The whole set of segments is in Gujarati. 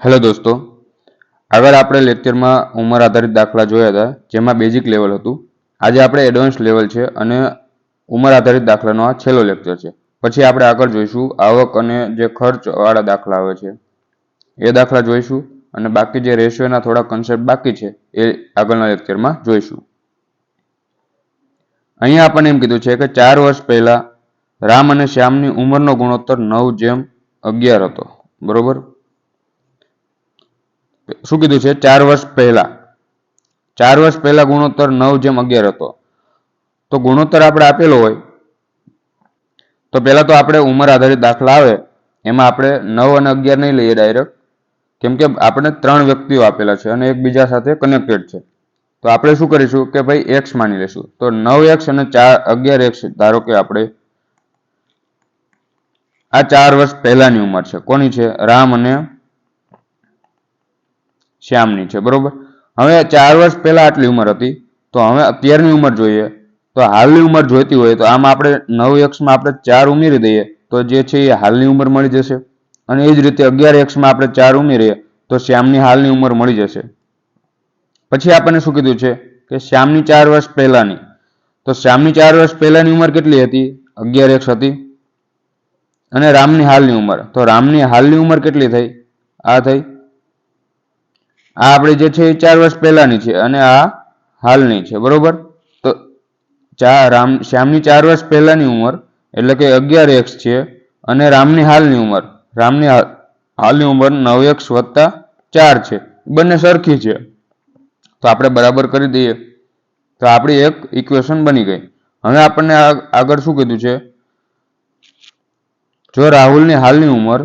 હેલો દોસ્તો, આગળ આપણે લેક્ચરમાં ઉંમર આધારિત દાખલા જોયા હતા, જેમાં બેઝિક લેવલ હતું. આજે આપણે એડવાન્સ લેવલ છે અને ઉંમર આધારિત દાખલાનો આ છેલ્લો લેક્ચર છે. પછી આપણે આગળ જોઈશું આવક અને જે ખર્ચવાળા દાખલા આવે છે એ દાખલા જોઈશું, અને બાકી જે રેશિયોના થોડા કન્સેપ્ટ બાકી છે એ આગળના લેક્ચરમાં જોઈશું. અહીંયા આપણને એમ કીધું છે કે 4 વર્ષ પહેલા રામ અને શ્યામની ઉંમરનો ગુણોત્તર 9:11 હતો. બરોબર, શું કીધું છે? 4 વર્ષ પહેલા ગુણોત્તર 9:11 હતો. તો ગુણોત્તર આપણે આપેલો હોય તો પહેલા તો આપણે ઉંમર આધારિત દાખલા આવે એમાં આપણે 9 અને 11 નહીં લઈએ ડાયરેક્ટ, કેમ કે આપણે 3 વ્યક્તિઓ આપેલા છે અને એકબીજા સાથે કનેક્ટેડ છે. તો આપણે શું કરીશું કે ભાઈ x માની લેશું. તો 9x અને 11x ધારો કે આપણે આ 4 વર્ષ પહેલાની ઉંમર છે. કોની છે? રામ અને શ્યામની છે. બરોબર, હવે 4 વર્ષ પહેલા આટલી ઉંમર હતી, તો હવે અત્યારની ઉંમર જોઈએ. તો હાલની ઉંમર જોઈતી હોય તો આમાં આપણે 9x માં આપણે 4 ઉમેરી દઈએ તો જે છે એ હાલની ઉંમર મળી જશે, અને એ જ રીતે 11x માં આપણે 4 ઉમેરીએ તો શ્યામની હાલની ઉંમર મળી જશે. પછી આપણને શું કીધું છે કે શ્યામની 4 વર્ષ પહેલાની. તો શ્યામની 4 વર્ષ પહેલાની ઉંમર કેટલી હતી? 11x હતી. અને રામની હાલની ઉંમર, તો રામની હાલની ઉંમર કેટલી થઈ? આ થઈ. આ આપણે જે છે એ 4 વર્ષ પહેલાની છે અને આ હાલની છે. બરોબર, તો શ્યામની 4 વર્ષ પહેલાની ઉંમર એટલે કે 11x છે, અને રામની હાલની ઉંમર 9x વત્તા 4 છે. બંને સરખી છે, તો આપણે બરાબર કરી દઈએ તો આપણી એક ઇક્વેશન બની ગઈ. હવે આપણને આગળ શું કીધું છે? જો રાહુલની હાલની ઉંમર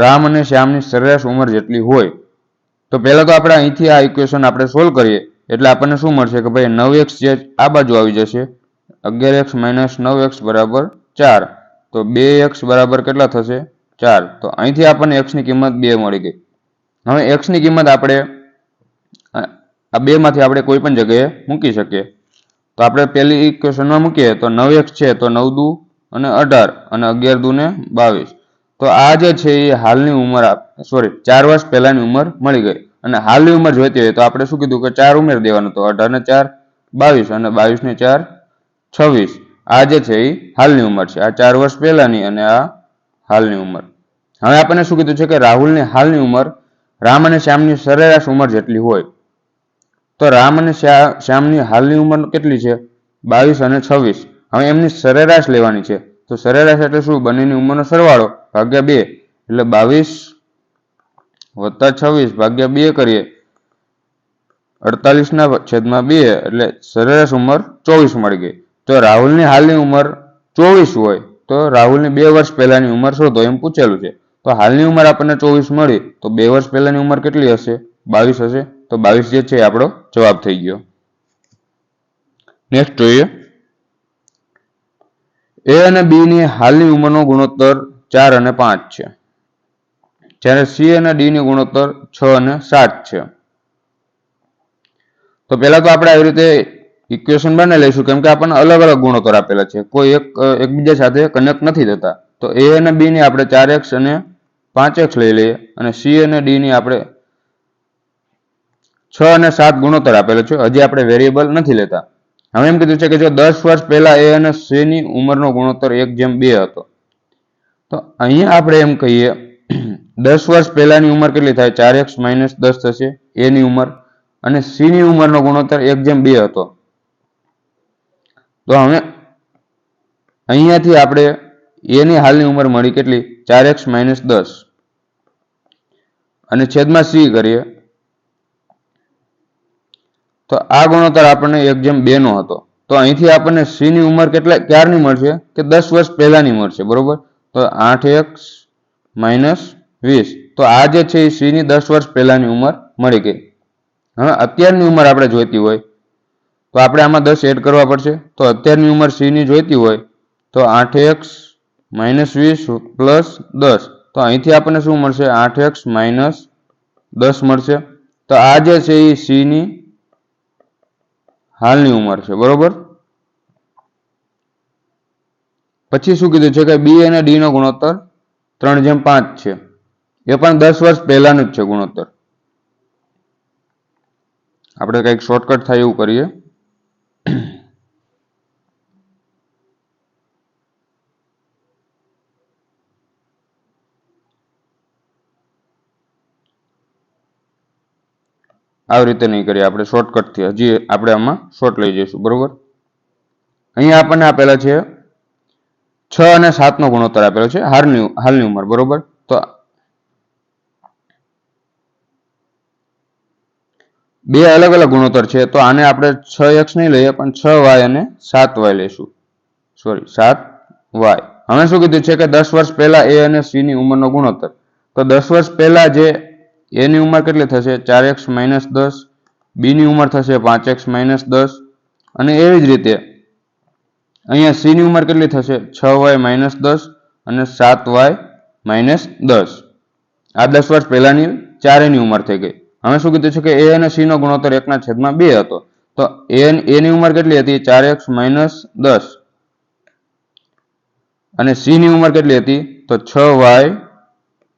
રામ અને શ્યામની સરેરાશ ઉંમર જેટલી હોય, તો પહેલા તો આપણે અહીંથી આ ઇક્વેશન આપણે સોલ્વ કરીએ એટલે આપણને શું મળશે કે ભાઈ 9x જે આ બાજુ આવી જશે, 11x - 9x બરાબર 4. તો 2x બરાબર કેટલા થશે? 4. તો અહીંથી આપણને x ની કિંમત 2 મળી ગઈ. હવે x ની કિંમત આપણે આ 2 માંથી આપણે કોઈ પણ જગ્યાએ મૂકી શકીએ. તો આપણે પહેલી ઇક્વેશનમાં મૂકીએ તો 9x છે તો 9 દુ અને 18 અને 11 દુ ને 22. તો આ જે છે એ હાલની ઉંમર 4 વર્ષ પહેલાની ઉંમર મળી ગઈ. અને હાલની ઉંમર જોઈતી હોય તો આપણે શું કીધું કે 4 ઉમેરી દેવાનું. તો 18 ને 4 22 અને 22 ને 4 26. આ જે છે એ હાલની ઉંમર છે. આ 4 વર્ષ પહેલાની અને આ હાલની ઉંમર. હવે આપણને શું કીધું છે કે રાહુલની હાલની ઉંમર રામ અને શ્યામની સરેરાશ ઉંમર જેટલી હોય. તો રામ અને શ્યામની હાલની ઉંમર કેટલી છે? 22 અને 26. હવે એમની સરેરાશ લેવાની છે. તો સરેરાશ એટલે શું? બંનેની ઉંમરનો સરવાળો ભાગ્યા 2, એટલે 22 વત્તા 26 ભાગ્યા 2 કરીએ 48/2, એટલે સરેરાશ ઉંમર 24 મળી ગઈ. તો રાહુલની હાલની ઉંમર 24 હોય તો રાહુલની 2 વર્ષ પહેલાની ઉંમર શોધો એમ પૂછેલું છે. તો હાલની ઉંમર આપણને 24 મળી, તો 2 વર્ષ પહેલાની ઉંમર કેટલી હશે? 22 હશે. તો 22 જે છે આપણો જવાબ થઈ ગયો. નેક્સ્ટ જોઈએ, એ અને બી ની હાલની ઉંમરનો ગુણોત્તર 4 અને 5 છે, જ્યારે સી અને ડી ની ગુણોત્તર 6 અને 7 છે. તો પહેલા તો આપણે આવી રીતે ઇક્વેશન બનાવી લઈશું, કેમ કે આપણને અલગ અલગ ગુણોત્તર આપેલા છે, કોઈ એકબીજા સાથે કનેક્ટ નથી થતા. તો એ અને બી ની આપણે 4x અને 5x લઈ લઈએ, અને સી અને ડી ની આપણે 6 અને 7 ગુણોત્તર આપેલો છે. હજી આપણે વેરિયેબલ નથી લેતા. હવે એમ કીધું છે કે જો 10 વર્ષ પહેલા એ અને સી ની ઉંમરનો ગુણોત્તર 1:2 હતો. તો અહીંયા આપણે એમ કહીએ 10 વર્ષ પહેલાની ઉંમર કેટલી થાય? 4x - 10 થશે એ ની ઉંમર, અને સી ની ઉંમરનો ગુણોત્તર 1:2 હતો. તો હવે અહીંયાથી આપણે એ ની હાલની ઉંમર મળી કેટલી? 4x - 10, અને છેદમાં સી કરીએ તો આ ગુણોત્તર આપણને 1:2 નો હતો. તો અહીંથી આપણને સી ની ઉંમર ક્યારની મળશે? કે 10 વર્ષ પહેલાની મળશે. બરોબર, તો 8x - 20. તો આ જે છે એ સી ની 10 વર્ષ પહેલાની ઉંમર મળી ગઈ. હવે અત્યારની ઉંમર આપણે જોઈતી હોય તો આપણે આમાં 10 એડ કરવા પડશે. તો અત્યારની ઉંમર સી ની જોઈતી હોય તો 8x - 20 પ્લસ 10. તો અહીંથી આપણને શું મળશે? 8x - 10 મળશે. તો આ જે છે એ સી ની હાલની ઉંમર છે. બરોબર, પછી શું કીધું છે કે બી અને ડી નો ગુણોત્તર 3:5 છે. એ પણ 10 વર્ષ પહેલાનું જ છે ગુણોત્તર. આપણે કંઈક શોર્ટકટ થાય એવું કરીએ. આવી રીતે નહીં કરીએ આપણે શોર્ટકટથી, હજી આપણે આમાં શોર્ટ લઈ જઈશું. બરોબર, અહીંયા આપણને આપેલા છે 6 અને 7 નો ગુણોત્તર આપેલો છે હાલની ઉંમર. બરોબર, તો બે અલગ અલગ ગુણોત્તર છે, તો આને આપણે 6x નહીં લઈએ પણ 6y અને 7y લઈશું. Sorry, 7y. હવે શું કીધું છે કે 10 વર્ષ પહેલા a અને c ની ઉંમરનો ગુણોત્તર. તો 10 વર્ષ પહેલા જે a ની ઉંમર કેટલી થશે? 4x - 10. b ની ઉંમર થશે 5x - 10. અને એવી જ રીતે અહીંયા c ની ઉંમર કેટલી થશે? 6y - 10 અને 7y - 10. આ 10 વર્ષ પહેલાની ચારેયની ઉંમર થઈ ગઈ. હવે શું કીધું છે કે a અને c નો ગુણોત્તર 1/2 હતો. તો a ની ઉંમર કેટલી હતી? 4x - 10. અને c ની ઉંમર કેટલી હતી? તો 6y -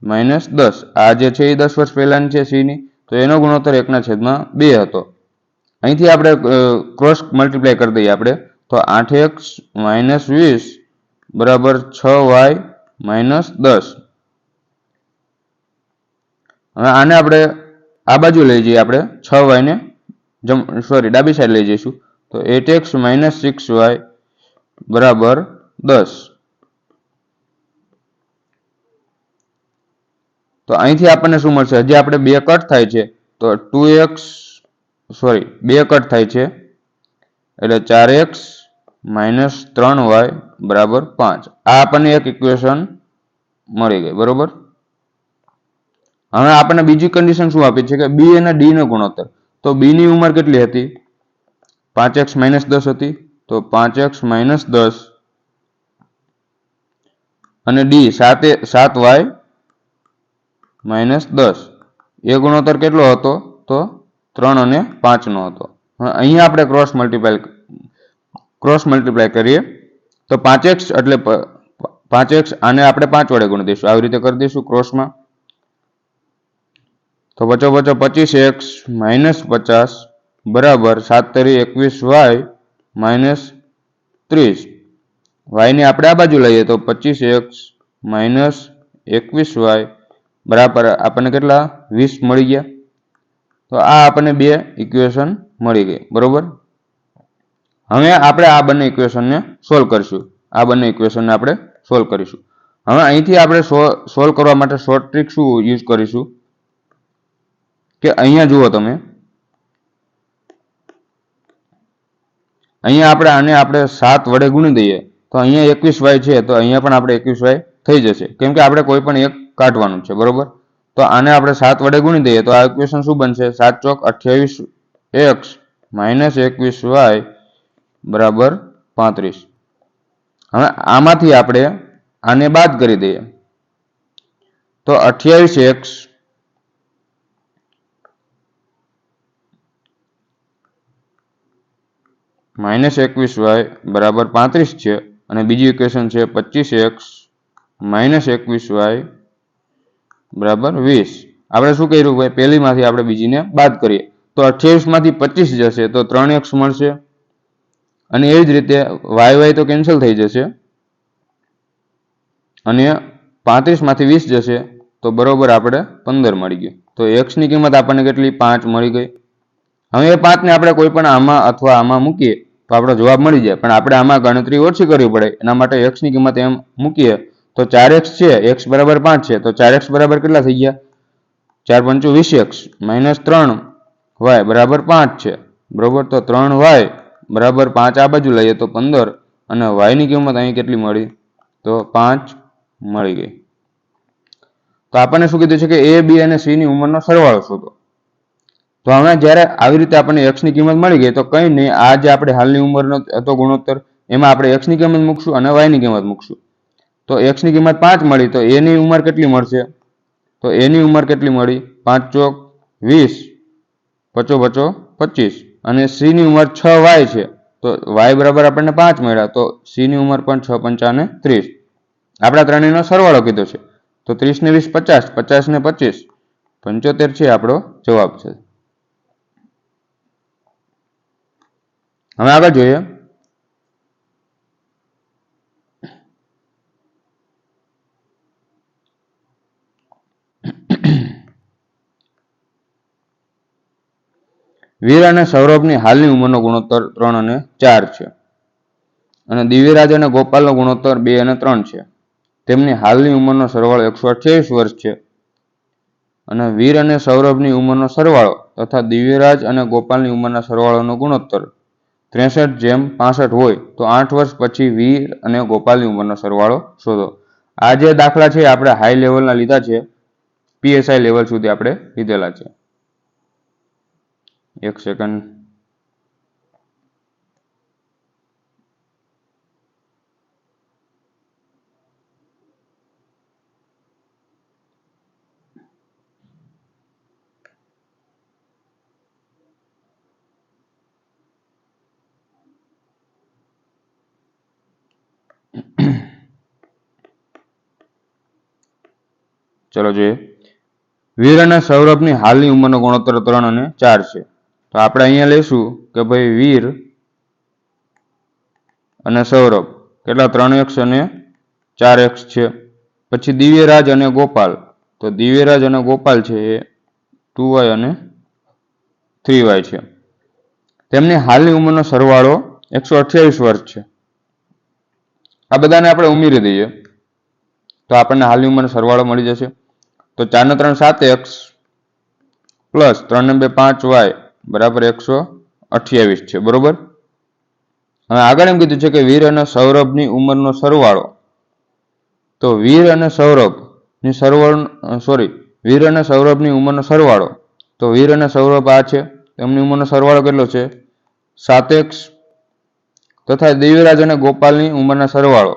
10. આ જે છે એ 10 વર્ષ પહેલાની છે c ની, તો એનો ગુણોત્તર 1/2 હતો. અહીંથી આપણે ક્રોસ મલ્ટીપ્લાય કરી દઈએ આપણે, તો 8x - 20 બરાબર 6y - 10. હવે આને આપણે આ બાજુ લઈ જઈએ, આપણે 6y ને ડાબી સાઈડ લઈ જઈશું, તો 8x - 6y બરાબર 10. તો અહીંથી આપણને શું મળશે? હજી આપણે 2 કટ થાય છે, તો 2 કટ થાય છે, એટલે 4x - 3y બરાબર 5. આ આપણને એક ઇક્વેશન મળી ગઈ. બરોબર, હવે આપણને બીજી કન્ડિશન શું આપી છે કે b અને d નો ગુણોત્તર. તો b ની ઉંમર કેટલી હતી? 5x - 10 હતી, તો 5x - 10 અને d 7y - 10. એ ગુણોત્તર કેટલો હતો? તો 3 અને 5 નો હતો. હવે અહીંયા આપણે ક્રોસ મલ્ટીપ્લાય કરીએ, તો 5x એટલે 5x, આને આપણે 5 વડે ગુણી દઈશું. આવી રીતે કરી દઈશું ક્રોસમાં, તો વચ્ચો 25x - 50 બરાબર 7 * 21y - 30. y ને આપણે આ બાજુ લઈએ, તો 25x - 21y બરાબર આપણને કેટલા? 20 મળી ગયા. તો આ આપણને 2 ઇક્વેશન મળી ગઈ. બરોબર, હવે આપણે આ બંને ઇક્વેશનને સોલ્વ કરીશું. હવે અહીંથી આપણે સોલ્વ કરવા માટે શોર્ટ ટ્રીક શું યુઝ કરીશું કે અહીંયા જુઓ તમે, અહીંયા આપણે 7 વડે ગુણી દઈએ, તો અહીંયા 21y છે, તો અહીંયા પણ આપણે 21y થઈ જશે, કેમ કે આપણે કોઈ પણ એક કાઢવાનું છે. બરોબર, તો આને આપણે 7 વડે ગુણી દઈએ, તો આ ઇક્વેશન શું બનશે? 7 ચોક 28x - 21y બરાબર 35. હવે આમાંથી આપણે આને બાદ કરી દઈએ, તો 28x - 21y બરાબર 35 છે, અને બીજી ઇક્વેશન છે 25x - 21y બરાબર 20. આપણે શું કર્યું ભાઈ? પહેલીમાંથી આપણે બીજીને બાદ કરીએ, તો 28 માંથી 25 જશે, તો 3x મળશે. અને એ જ રીતે y તો કેન્સલ થઈ જશે, અને 35 માંથી 20 જશે, તો બરોબર આપણે 15 મળી ગયું. તો x ની કિંમત આપણને કેટલી? 5 મળી ગઈ. હવે એ 5 ને આપણે કોઈ પણ આમાં અથવા આમાં મૂકીએ તો આપણો જવાબ મળી જાય, પણ આપણે આમાં ગણતરી ઓછી કરવી પડે. એના માટે x ની કિંમત એમ મૂકીએ, તો 4x છે, x બરાબર 5 છે, તો 4x બરાબર કેટલા થઈ ગયા? 4 × 5 = 20x - 3y બરાબર 5 છે. બરોબર, તો 3y બરાબર 5 આ બાજુ લઈએ, તો 15, અને y ની કિંમત અહીં કેટલી મળી? તો 5 મળી ગઈ. તો આપણને શું કીધું છે કે a, b અને c ની ઉંમરનો સરવાળો શોધો. તો હવે જ્યારે આવી રીતે આપણને x ની કિંમત મળી ગઈ, તો કંઈ નહીં, આ જે આપણે હાલની ઉંમરનો હતો ગુણોત્તર, એમાં આપણે x ની કિંમત મૂકશું અને y ની કિંમત મૂકશું. તો x ની કિંમત 5 મળી, તો a ની ઉંમર કેટલી મળશે? તો a ની ઉંમર કેટલી મળી? 5 ચોક 20, પચો 25, અને c ની ઉંમર 6y છે, તો y બરાબર આપણને 5 મળ્યા, તો c ની ઉંમર પણ 6 × 5 = 30. આપણા ત્રણેયનો સરવાળો કીધો છે. તો 30 ને 20 50, 50 ને 25 75 છે આપણો જવાબ છે. હવે આગળ જોઈએ. વીર અને સૌરભની હાલની ઉંમરનો ગુણોત્તર 3 અને 4 છે અને દિવ્યરાજ અને ગોપાલનો ગુણોત્તર 2 અને 3 છે. તેમની હાલની ઉંમરનો સરવાળો 128 વર્ષ છે અને વીર અને સૌરભની ઉંમરનો સરવાળો તથા દિવ્યરાજ અને ગોપાલની ઉંમરના સરવાળોનો ગુણોત્તર 63:65 હોય તો 8 વર્ષ પછી વીર અને ગોપાલની ઉંમરનો સરવાળો શોધો. આ જે દાખલા છે આપણે હાઈ લેવલના લીધા છે, પીએસઆઈ લેવલ સુધી આપણે લીધેલા છે. એક સેકન્ડ. ચલો જોઈએ. વીર અને સૌરભની હાલની ઉંમરનો ગુણોત્તર 3 અને 4 છે. તો આપણે અહીંયા લઈશું કે ભાઈ વીર અને સૌરભ કેટલા 3x અને 4x છે. પછી દિવ્યરાજ અને ગોપાલ, તો દિવ્યરાજ અને ગોપાલ છે એ 2y અને 3y છે. તેમની હાલની ઉંમરનો સરવાળો 128 વર્ષ છે. આ બધાને આપણે ઉમેરી દઈએ તો આપણને હાલની ઉંમરનો સરવાળો મળી જશે. તો 4 ને 3 7x પ્લસ 3 ને 2 5y બરાબર 128 છે. બરોબર. હવે આગળ એમ કીધું છે કે વીર અને સૌરભની ઉંમરનો સરવાળો. તો વીર અને સૌરભની વીર અને સૌરભની ઉંમરનો સરવાળો. તો વીર અને સૌરભ આ છે, તેમની ઉંમરનો સરવાળો કેટલો છે 7x તથા દિવ્યરાજ અને ગોપાલની ઉંમરના સરવાળો.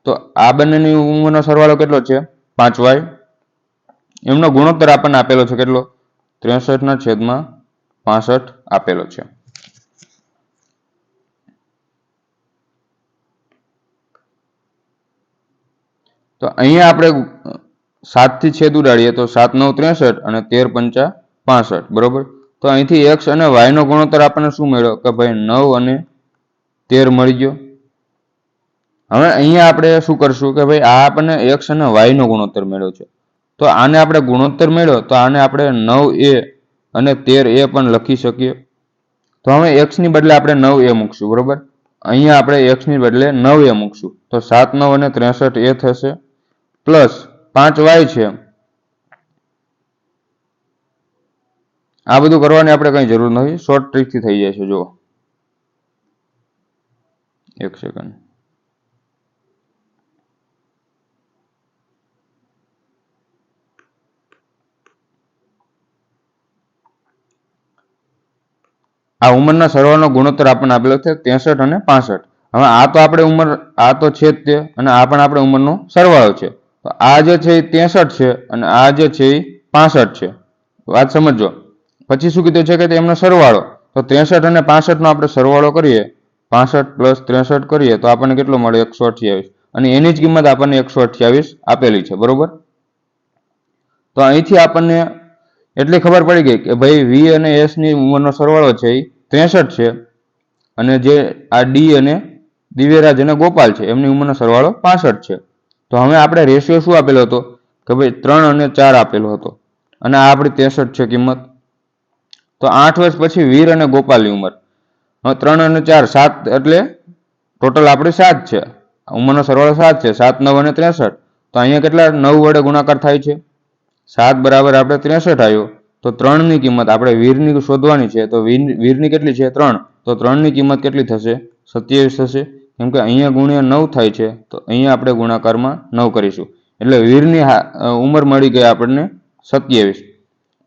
તો આ બંનેની ઉંમરનો સરવાળો કેટલો છે 5y. એમનો ગુણોત્તર આપણને આપેલો છે કેટલો 63/65 આપેલો છે. તો અહીંયા આપણે 7 થી છેદ ઉડાડીએ તો 7 9 63 અને 13 5 65. બરોબર. તો અહીંથી x અને y નો ગુણોત્તર આપણને શું મળ્યો કે ભાઈ 9 અને 13 મળી ગયો. હવે અહીંયા આપણે શું કરશું કે ભાઈ આ આપણને x અને y નો ગુણોત્તર મળ્યો છે. તો આને આપણે ગુણોત્તર મળ્યો તો આને આપણે 9a અને 13a પણ લખી શકીએ. તો હવે x ની બદલે આપણે 9a મૂકશું. બરોબર. અહીંયા આપણે x ની બદલે 9a મૂકશું તો 7 9 અને 63 એ થશે પ્લસ 5y છે. આ બધું કરવાની આપણે કઈ જરૂર નથી, શોર્ટ ટ્રીકથી થઈ જાય છે. જુઓ એક સેકન્ડ. આ ઉંમરના સરવાળનો ગુણોત્તર આપણને આપેલો છે 63 અને 65. હવે આ તો આપણે ઉંમર, આ તો છે જ તે, અને આ પણ આપણે ઉંમરનો સરવાળો છે. તો આ જે છે એ 63 છે અને આ જે છે એ 65 છે. વાત સમજો. પછી શું કીધું છે કે તેમનો સરવાળો. તો 63 અને 65 નો આપણે સરવાળો કરીએ, 65 પ્લસ 63 કરીએ તો આપણને કેટલો મળે 128. અને એની જ કિંમત આપણને 128 આપેલી છે. બરોબર. તો અહીંથી આપણને એટલી ખબર પડી ગઈ કે ભાઈ વી અને એસ ની ઉંમરનો સરવાળો છે એ 63 છે અને જે આ ડી અને દિવ્યરાજ અને ગોપાલ છે એમની ઉંમરનો સરવાળો 65 છે. તો હવે આપણે રેશિયો શું આપેલો હતો કે ભાઈ 3 અને 4 આપેલો હતો અને આ આપણી 63 છે કિંમત. તો 8 વર્ષ પછી વીર અને ગોપાલની ઉંમર. હવે 3 અને 4 7 એટલે ટોટલ આપણી 7 છે. ઉંમરનો સરવાળો 7 છે. 7 9 અને 63. તો અહીંયા કેટલા 9 વડે ગુણાકાર થાય છે? 7 બરાબર આપણે 63 આવ્યો. તો 3 ની કિંમત આપણે વીરની શોધવાની છે. તો વીરની કેટલી છે 3. તો 3 ની કિંમત કેટલી થશે 27 થશે. કેમ કે અહીંયા ગુણ્યા 9 થાય છે તો અહીંયા આપણે ગુણાકારમાં 9 કરીશું. એટલે વીરની ઉંમર મળી ગઈ આપણને 27.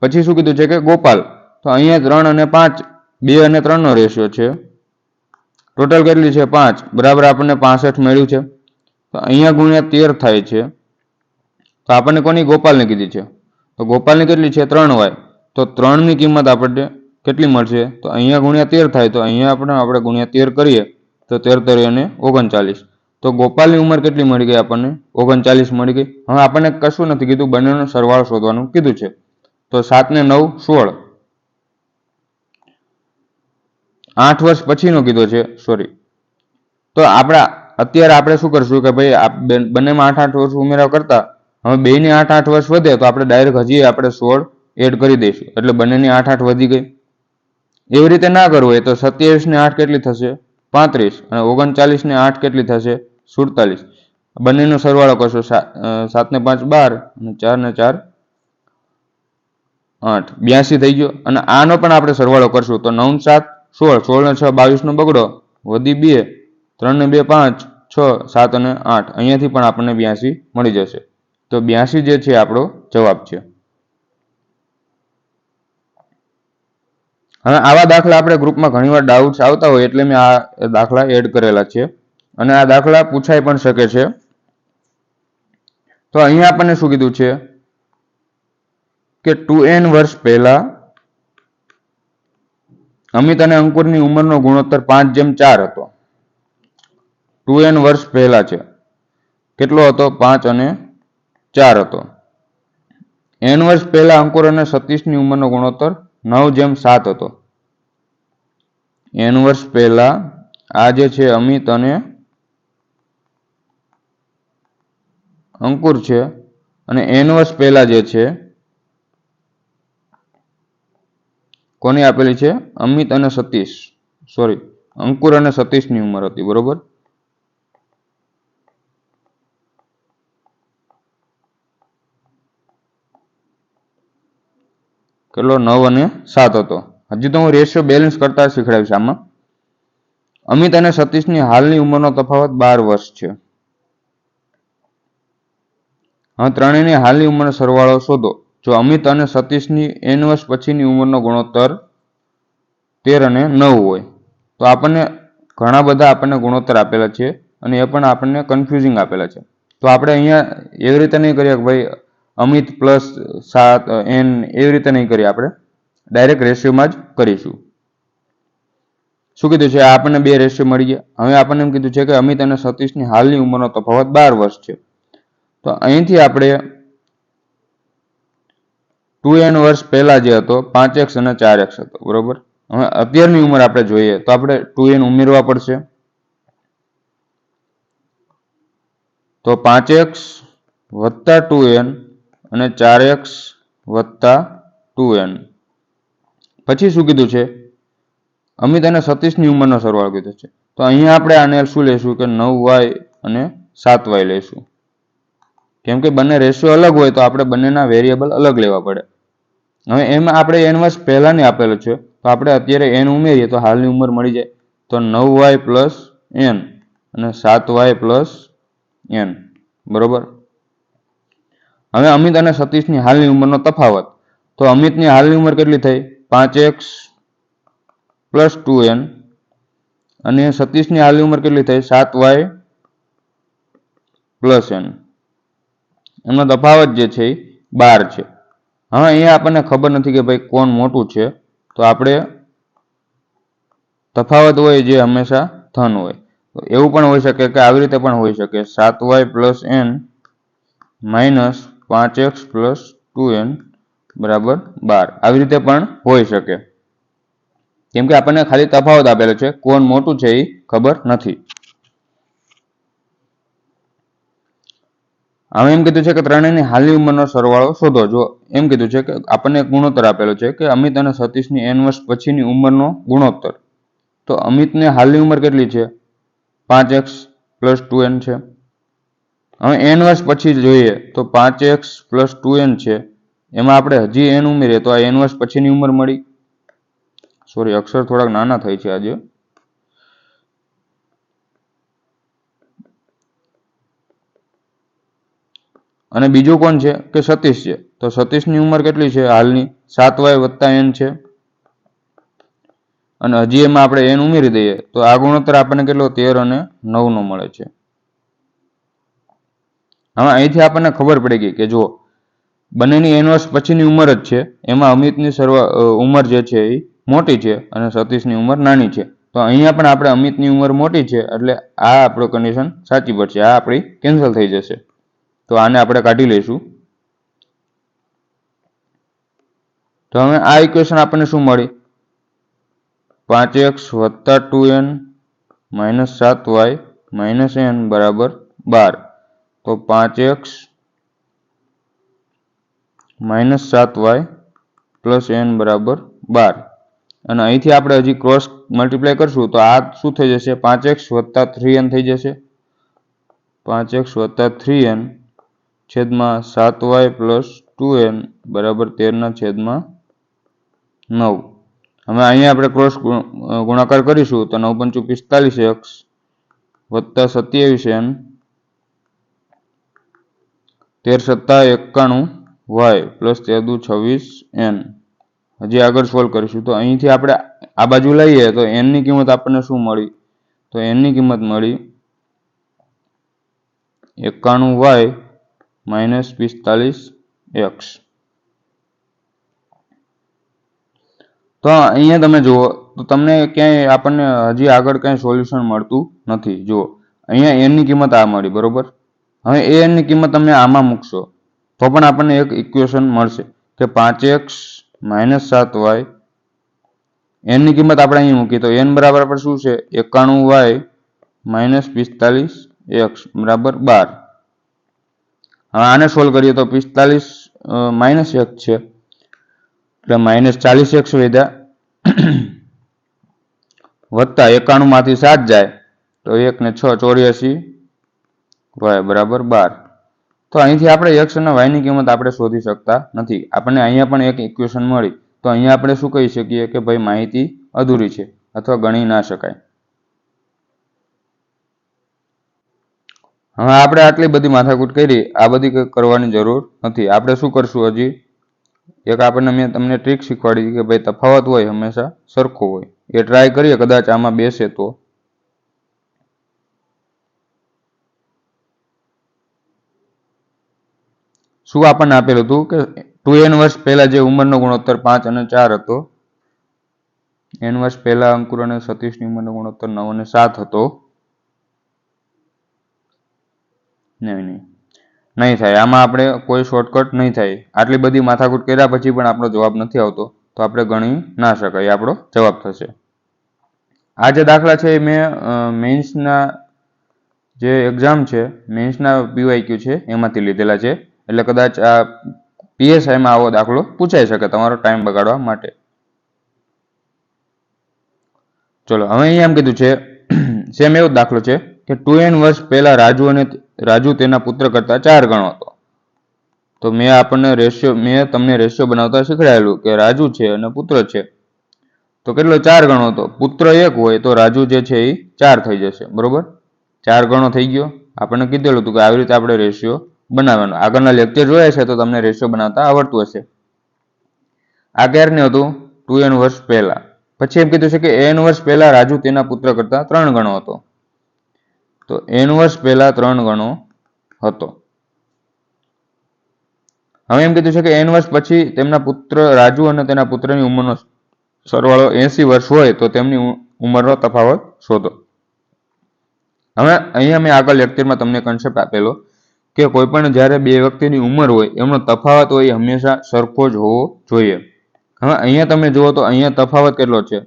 પછી શું કીધું છે કે ગોપાલ. તો અહીંયા 3 અને 5 2 અને 3 નો રેશિયો છે. ટોટલ કેટલી છે 5 બરાબર આપણને 65 મળ્યું છે. તો અહીંયા ગુણ્યા 13 થાય છે. તો આપણને કોની ગોપાલની કીધી છે? તો ગોપાલની કેટલી છે 3y. તો 3 ની કિંમત આપણને કેટલી મળશે? તો અહીંયા ગુણ્યા 13 થાય તો અહીંયા આપણે ગુણ્યા 13 કરીએ તો 13 અને 39. તો ગોપાલની ઉંમર કેટલી મળી ગઈ આપણને? 39 મળી ગઈ. હવે આપણને કશું નથી કીધું, બંનેનો સરવાળો શોધવાનું કીધું છે. તો 7 ને 9 16, 8 વર્ષ પછીનો કીધો છે, સોરી. તો અત્યારે આપણે શું કરશું કે ભાઈ બંનેમાં 8 વર્ષ ઉમેરા કરતા હવે બેની 8 વર્ષ વધે તો આપણે ડાયરેક્ટ હજી આપણે 16 એડ કરી દઈશું, એટલે બંનેની 8 વધી ગઈ. એવી રીતે ના કરવું હોય તો 27 ને 8 કેટલી થશે? 35, અને 39 ને 8 કેટલી થશે? 47. બંનેનો સરવાળો કરશો, 7 ને 5 12, અને 4 ને 4 8, 82 થઈ ગયો. અને આનો પણ આપણે સરવાળો કરશું તો 9 7 16, 16 ને 6 22 નો બગડો, વધી 2, 3 ને 2 5, 6 7 અને 8, અહીંયાથી પણ આપણને 82 મળી જશે. તો 82 જે છે આપણો જવાબ છે. હવે આવા દાખલા આપણે ગ્રુપમાં ઘણીવાર ડાઉટ્સ આવતા હોય એટલે મેં આ દાખલા એડ કરેલા છે, અને આ દાખલા પૂછાઈ પણ શકે છે. તો અહીંયા આપણને શું કીધું છે કે 2n વર્ષ પહેલા અમિત અને અંકુરની ઉંમરનો ગુણોત્તર 5:4 હતો. 2n વર્ષ પહેલા છે, કેટલો હતો? 5 અને 4 હતો. n વર્ષ પહેલા અંકુર અને સતીશની ઉંમરનો ગુણોત્તર 9:7 હતો. n વર્ષ પહેલા આ જે છે અમિત અને અંકુર છે, અને n વર્ષ પહેલા જે છે કોની આપેલી છે? અમિત અને સતીશ, સોરી, અંકુર અને સતીશની ઉંમર હતી, બરોબર. કેટલો? 9 અને 7 હતો. હજી તો હું રેશિયો બેલેન્સ કરતા શીખડાવીશ આમાં. અમિત અને સતીશની હાલની ઉંમરનો તફાવત 12 વર્ષ છે. હવે ત્રણેયની હાલની ઉંમરનો સરવાળો શોધો. જો અમિત અને સતીશની n વર્ષ પછીની ઉંમરનો ગુણોત્તર 13 અને 9 હોય તો આપણને ઘણા બધા આપણને ગુણોત્તર આપેલા છે, અને એ પણ આપણને કન્ફ્યુઝિંગ આપેલા છે. તો આપણે અહીંયા એવી રીતે નહીં કરીએ કે ભાઈ અમિત પ્લસ 7 n, એવી રીતે નહીં કરીએ, આપણે ડાયરેક્ટ રેશિયોમાં જ કરીશું. શું કીધું છે? આપણને 2 રેશિયો મળી ગયા. હવે આપણને એમ કીધું છે કે અમિત અને સતીશની હાલની ઉંમરનો તફાવત 12 વર્ષ છે. તો અહીંથી આપણે 2n વર્ષ પહેલા જે હતો 5x અને 4x હતો, બરોબર. હવે અત્યારની ઉંમર આપણે જોઈએ તો આપણે 2n ઉમેરવા પડશે. તો 5x વત્તા 2n અને 4x વત્તા 2n. પછી શું કીધું છે? અમિત અને સતીશની ઉંમરનો સરવાળો કીધો છે. તો અહીંયા આપણે આને શું લેશું કે 9y અને 7y લેશું. કેમ કે બંને રેશિયો અલગ હોય તો આપણે બંનેના વેરિયેબલ અલગ લેવા પડે. હવે એમાં આપણે n વર્ષ પહેલાની આપેલો છે, તો આપણે અત્યારે n ઉમેરીએ તો હાલની ઉંમર મળી જાય. તો 9y પ્લસ n અને 7y પ્લસ n, બરોબર. હવે અમિત અને સતીશની હાલની ઉંમરનો તફાવત. તો અમિતની હાલની ઉંમર કેટલી થઈ? 5x પ્લસ 2n, અને સતીશની હાલની ઉંમર કેટલી થઈ? 7y plus n. એમનો તફાવત જે છે એ 12 છે. હવે અહીંયા આપણને ખબર નથી કે ભાઈ કોણ મોટું છે, તો આપણે તફાવત હોય જે હંમેશા ધન હોય. તો એવું પણ હોઈ શકે કે આવી રીતે પણ હોઈ શકે, 7y plus n minus 5x plus 2n બરાબર 12. આવી રીતે પણ હોઈ શકે, કેમ કે આપણને ખાલી તફાવત આપેલો છે, કોણ મોટું છે એ ખબર નથી. હવે એમ કીધું છે કે ત્રણેયની હાલની ઉંમરનો સરવાળો શોધો. જો એમ કીધું છે કે આપણને ગુણોત્તર આપેલો છે કે અમિત અને સતીશની n વર્ષ પછીની ઉંમરનો ગુણોત્તર. તો અમિતને હાલની ઉંમર કેટલી છે? 5x પ્લસ 2n છે. હવે n વર્ષ પછી જોઈએ તો 5x પ્લસ 2n છે, એમાં આપણે હજી n ઉમેરીએ તો આ n વર્ષ પછીની ઉંમર મળી. સોરી, અક્ષર થોડાક નાના થાય છે આજે. અને બીજું કોણ છે કે સતીશ છે. તો સતીશની ઉંમર કેટલી છે હાલની? 7y વત્તા n છે, અને હજી એમાં આપણે n ઉમેરી દઈએ તો આ ગુણોત્તર આપણને કેટલો? 13 અને 9 નો મળે છે. હવે અહીંથી આપણને ખબર પડી ગઈ કે જો બંનેની n વર્ષ પછીની ઉંમર જ છે, એમાં અમિતની ઉંમર જે છે એ મોટી છે અને સતીશની ઉંમર નાની છે. તો અહીંયા પણ આપણે અમિતની ઉંમર મોટી છે એટલે આ આપણો કન્ડિશન સાચી પડશે, આ આપણી કેન્સલ થઈ જશે. તો આને આપણે કાઢી લઈશું. તો હવે આ ઇક્વેશન આપણને શું મળી? 5x વત્તા 2n minus 7y minus n બરાબર 12. તો 5x minus 7y plus n બરાબર 12. અને અહીંથી આપણે હજી ક્રોસ મલ્ટીપ્લાય કરશું તો આ શું થઈ જશે? 5x વત્તા 3n થઈ જશે. 5x વત્તા 3n છેદમાં 7y પ્લસ 2n બરાબર 13/9. હવે અહીંયા આપણે ક્રોસ ગુણાકાર કરીશું તો 9 × 5 = 45x વત્તા 27n 13 × 7 = 91y પ્લસ 13 × 26n. હજી આગળ સોલ્વ કરીશું તો અહીંથી આપણે આ બાજુ લઈએ તો n ની કિંમત આપણને શું મળી? તો n ની કિંમત મળી 91y માઇનસ 45x. તો અહીંયા તમે જુઓ તો તમને ક્યાંય આપણને હજી આગળ કંઈ સોલ્યુશન મળતું નથી. જુઓ અહીંયા n ની કિંમત આ મળી, બરોબર. હવે એ n ની કિંમત તમે આમાં મૂકશો તો પણ આપણને એક ઇક્વેશન મળશે કે 5x માઇનસ 7y. n ની કિંમત આપણે અહીં મૂકી તો n બરાબર આપણે શું છે? 91y માઇનસ 45x બરાબર 12. હવે આને સોલ્વ કરીએ તો 45 માઇનસ 1 છે એટલે માઇનસ 40x વધ્યા વત્તા 91 માંથી 7 જાય તો 1 ને 6 84y બરાબર 12. તો અહીંથી આપણે x અને y ની કિંમત આપણે શોધી શકતા નથી. આપણને અહીંયા પણ એક ઇક્વેશન મળી તો અહીંયા આપણે શું કહી શકીએ કે ભાઈ માહિતી અધૂરી છે અથવા ગણી ના શકાય. હવે આપણે આટલી બધી માથાકૂટ કરી, આ બધી કરવાની જરૂર નથી. આપણે શું કરશું? હજી એક આપણને મેં તમને ટ્રીક શીખવાડી કે ભાઈ તફાવત હોય હંમેશા સરખો હોય, એ ટ્રાય કરીએ, કદાચ આમાં બેસે તો. શું આપણને આપેલું હતું કે 2n વર્ષ પહેલા જે ઉંમરનો ગુણોત્તર 5 અને 4 હતો, n વર્ષ પહેલા અંકુર અને સતીશની ઉંમરનો ગુણોત્તર 9 અને 7 હતો. નહીં થાય. આમાં આપણે કોઈ શોર્ટકટ નહીં થાય. આટલી બધી માથાકૂટ કર્યા પછી પણ આપણો જવાબ નથી આવતો તો આપણે ગણી ના શકાય, આપણો જવાબ થશે. આ જે દાખલા છે એ મેં મેન્સના જે એક્ઝામ છે, મેન્સના PYQ છે એમાંથી લીધેલા છે. એટલે કદાચ આ PSIમાં આવો દાખલો પૂછાઈ શકે તમારો ટાઈમ બગાડવા માટે. ચલો હવે અહીંયા એમ કીધું છે, સેમ એવો દાખલો છે કે 2n વર્ષ પહેલા રાજુ તેના પુત્ર કરતા 4 ગણો હતો. તો મેં તમને રેશિયો બનાવતા શીખડાયેલું કે રાજુ છે અને પુત્ર છે તો કેટલો 4 ગણો હતો. પુત્ર 1 હોય તો રાજુ જે છે એ 4 થઈ જશે, બરોબર. 4 ગણો થઈ ગયો. આપણને કીધેલું હતું કે આવી રીતે આપણે રેશિયો બનાવવાનો. આગળના લેક્ચર જોયા છે તો તમને રેશિયો બનાવતા આવડતું હશે. આ ક્યારને હતું? 2n વર્ષ પહેલા. પછી એમ કીધું છે કે n વર્ષ પહેલા રાજુ તેના પુત્ર કરતા 3 ગણો હતો. તો n વર્ષ પહેલા 3 ગણો હતો. હવે એમ કીધું છે કે n વર્ષ પછી તેમના પુત્ર રાજુ અને તેના પુત્રની ઉંમરનો સરવાળો 80 વર્ષ હોય તો તેમની ઉંમરનો તફાવત શોધો. હવે અહીંયા મેં આગળ લેક્ચરમાં તમને કન્સેપ્ટ આપેલો કે કોઈ પણ જ્યારે બે વ્યક્તિની ઉંમર હોય એમનો તફાવત હોય હંમેશા સરખો જ હોવો જોઈએ. હવે અહીંયા તમે જુઓ તો અહીંયા તફાવત કેટલો છે?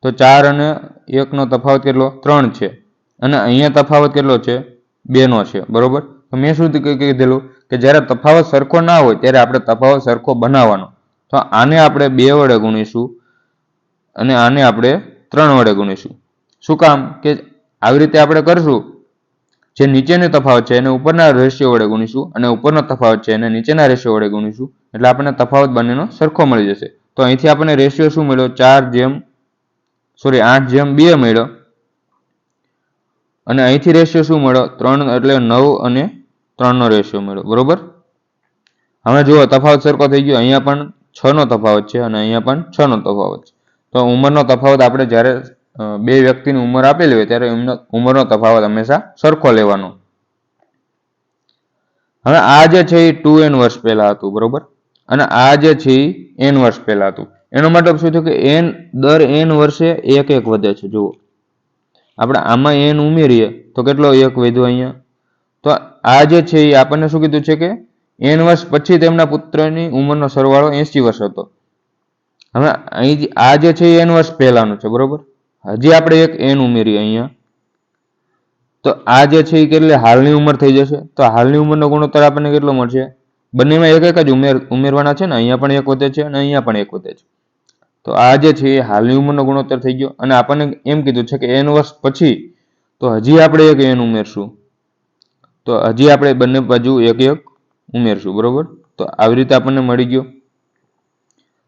તો 4 અને 1 નો તફાવત કેટલો? 3 છે. અને અહીંયા તફાવત કેટલો છે? 2 નો છે, બરોબર. તો મેં શું કીધેલું કે જ્યારે તફાવત સરખો ના હોય ત્યારે આપણે તફાવત સરખો બનાવવાનો. તો આને આપણે 2 વડે ગુણીશું અને આને આપણે 3 વડે ગુણીશું. શું કામ? કે આવી રીતે આપણે કરશું, જે નીચેનો તફાવત છે એને ઉપરના રેશિયો વડે ગુણીશું અને ઉપરનો તફાવત છે એને નીચેના રેશિયો વડે ગુણીશું એટલે આપણને તફાવત બંનેનો સરખો મળી જશે. તો અહીંથી આપણને રેશિયો શું મળ્યો? 8:2 મળ્યો. અને અહીંથી રેશિયો શું મળ્યો? 3 એટલે 9 અને 3 નો રેશિયો મળ્યો, બરોબર. હવે જુઓ તફાવત સરખો થઈ ગયો. અહીંયા પણ 6 નો તફાવત છે અને અહીંયા પણ 6 નો તફાવત છે. તો ઉંમરનો તફાવત આપણે જ્યારે બે વ્યક્તિની ઉંમર આપેલી હોય ત્યારે ઉંમરનો તફાવત હંમેશા સરખો લેવાનો. હવે આ જે છે એ 2n વર્ષ પહેલા હતું, બરોબર. અને આ જે છે એ n વર્ષ પહેલા હતું. એનો મતલબ શું થયો કે n દર n વર્ષે એક વધે છે. જુઓ આપણે આમાં n ઉમેરીએ તો કેટલો એક વધ્યો અહીંયા. તો આ જે છે એ આપણને શું કીધું છે કે n વર્ષ પછી તેમના પુત્રની ઉંમરનો સરવાળો 80 વર્ષ હતો. હવે અહીં આ જે છે એ n વર્ષ પહેલાનું છે, બરોબર. હજી આપણે એક n ઉમેરીએ અહીંયા તો આ જે છે એ કેટલી હાલની ઉંમર થઈ જશે. તો હાલની ઉંમરનો ગુણોત્તર આપણને કેટલો મળશે? બંનેમાં એક જ ઉમેરવાના છે ને, અહીંયા પણ એક વધે છે અને અહીંયા પણ એક વધે છે. તો આ જે છે એ હાલની ઉંમરનો ગુણોત્તર થઈ ગયો. અને આપણને એમ કીધું છે કે n વર્ષ પછી તો હજી આપણે એક n ઉમેરશું. તો હજી આપણે બંને બાજુ એક ઉમેરશું, બરોબર. તો આવી રીતે આપણને મળી ગયો.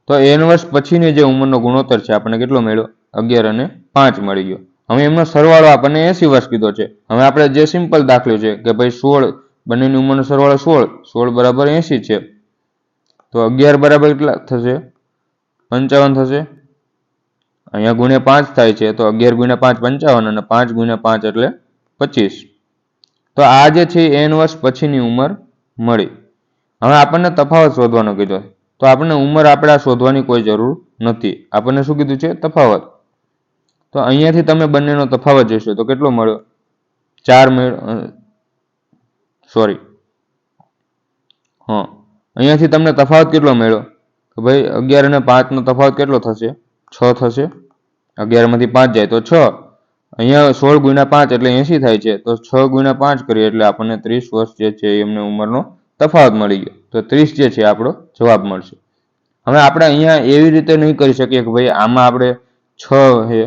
તો n વર્ષ પછીની જે ઉંમરનો ગુણોત્તર છે આપણને કેટલો મળ્યો? 11 અને 5 મળી ગયો. હવે એમનો સરવાળો આપણને 80 વર્ષ કીધો છે. હવે આપણે જે સિમ્પલ દાખલો છે કે ભાઈ 16 બંનેની ઉંમરનો સરવાળો 16 બરાબર 80 છે. તો 11 બરાબર કેટલા થશે? 55 થશે. અહીંયા ગુણ્યા 5 થાય છે તો 11 ગુણ્યા 5 55 અને 5 ગુણ્યા 5 એટલે 25. તો આ જે છે n વર્ષ પછીની ઉંમર મળી. હવે આપણને તફાવત શોધવાનો કીધો. તો આપણને ઉંમર આપણે શોધવાની કોઈ જરૂર નથી. આપણને શું કીધું છે? તફાવત. તો અહીંયાથી તમે બંનેનો તફાવત જોશો તો કેટલો મળ્યો? 4 સોરી અહીંયાથી તમને તફાવત કેટલો મળ્યો કે ભાઈ 11 અને 5 નો તફાવત કેટલો થશે? 6 થશે. 11 માંથી 5 જાય તો 6. અહીંયા 16 ગુણ્યા 5 એટલે 80 થાય છે. તો 6 ગુણ્યા 5 કરીએ એટલે આપણને 30 વર્ષ જે છે એમને ઉંમરનો તફાવત મળી ગયો. તો 30 જે છે આપણો જવાબ મળશે. હવે આપણે અહીંયા એવી રીતે નહીં કરી શકીએ કે ભાઈ આમાં આપણે 6 છે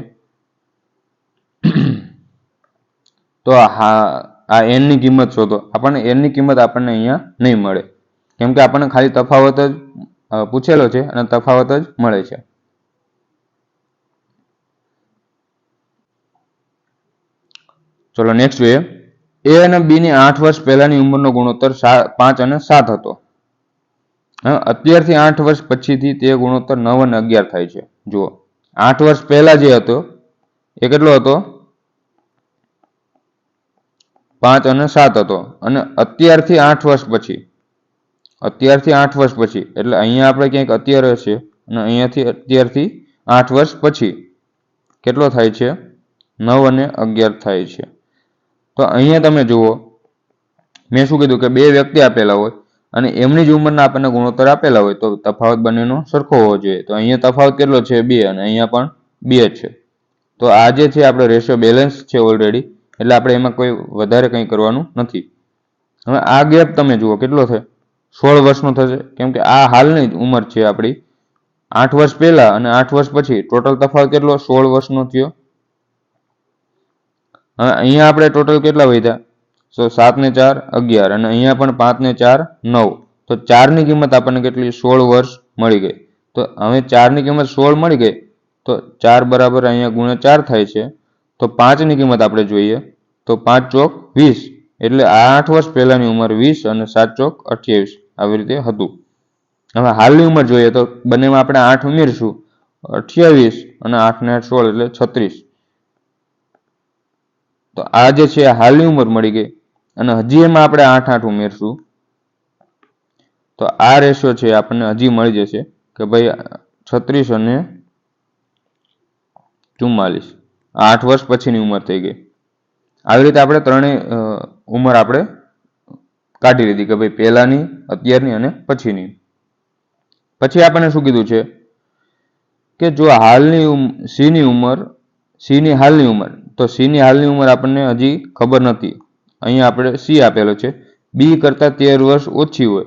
તો આ n ની કિંમત શોધો. આપણને n ની કિંમત આપણને અહીંયા નહીં મળે, કેમ કે આપણને ખાલી તફાવત જ પૂછેલો છે અને તફાવત જ મળે છે. ચલો નેક્સ્ટ જોઈએ. a અને b ની 8 વર્ષ પહેલાની ઉંમરનો ગુણોત્તર 5 અને 7 હતો. અત્યારથી 8 વર્ષ પછીથી તે ગુણોત્તર 9 અને 11 થાય છે. જુઓ 8 વર્ષ પહેલા જે હતો એ કેટલો હતો? 5 અને 7 હતો. અને અત્યારથી 8 વર્ષ પછી એટલે અહીંયા આપણે ક્યાંક અત્યારે છે અને અહીંયાથી અત્યારથી 8 વર્ષ પછી કેટલો થાય છે? 9 અને 11 થાય છે. તો અહીંયા તમે જુઓ મેં શું કીધું કે બે વ્યક્તિ આપેલા હોય અને એમની જ ઉંમરના આપણને ગુણોત્તર આપેલા હોય તો તફાવત બંનેનો સરખો હોવો જોઈએ. તો અહીંયા તફાવત કેટલો છે? 2 અને અહીંયા પણ 2 છે. તો આ જે છે આપણે રેશિયો બેલેન્સ છે ઓલરેડી, એટલે આપણે એમાં કોઈ વધારે કંઈ કરવાનું નથી. હવે આ ગેપ તમે જુઓ કેટલો થાય? 16 વર્ષનો થશે, કેમ કે આ હાલની જ ઉંમર છે આપણી. 8 વર્ષ પહેલા અને 8 વર્ષ પછી ટોટલ તફાવત કેટલો? 16 વર્ષનો થયો. હવે અહીંયા આપણે ટોટલ કેટલા વધ્યા? તો 7 ને 4 11 અને અહીંયા પણ 5 ને 4 9. તો 4 ની કિંમત આપણને કેટલી? 16 વર્ષ મળી ગઈ. તો હવે 4 ની કિંમત 16 મળી ગઈ તો 4 બરાબર અહીંયા ગુણ્યા 4 થાય છે. તો 5 ની કિંમત આપણે જોઈએ તો 5 ચોક 20. એટલે 8 વર્ષ પહેલાની ઉંમર 20 અને 7 ચોક 28 આવી રીતે હતું. હવે હાલની ઉંમર જોઈએ તો બંનેમાં આપણે 8 ઉમેરીશું 28 અને 8 ને 8 16 એટલે 36. તો આ જે છે હાલની ઉંમર મળી ગઈ અને હજી એમાં આપણે 8 8 ઉમેરશું તો આ રેશિયો છે આપણને હજી મળી જશે કે ભાઈ 36 અને 44. 8 વર્ષ પછીની ઉંમર થઈ ગઈ. આવી રીતે આપણે ત્રણેય ઉંમર આપણે કાઢી લીધી કે ભાઈ પહેલાની, અત્યારની અને પછીની. પછી આપણને શું કીધું છે કે જો હાલની સીની હાલની ઉંમર, તો સીની હાલની ઉંમર આપણને હજી ખબર નથી. અહીંયા આપણે સી આપેલો છે. બી કરતાં 13 વર્ષ ઓછી હોય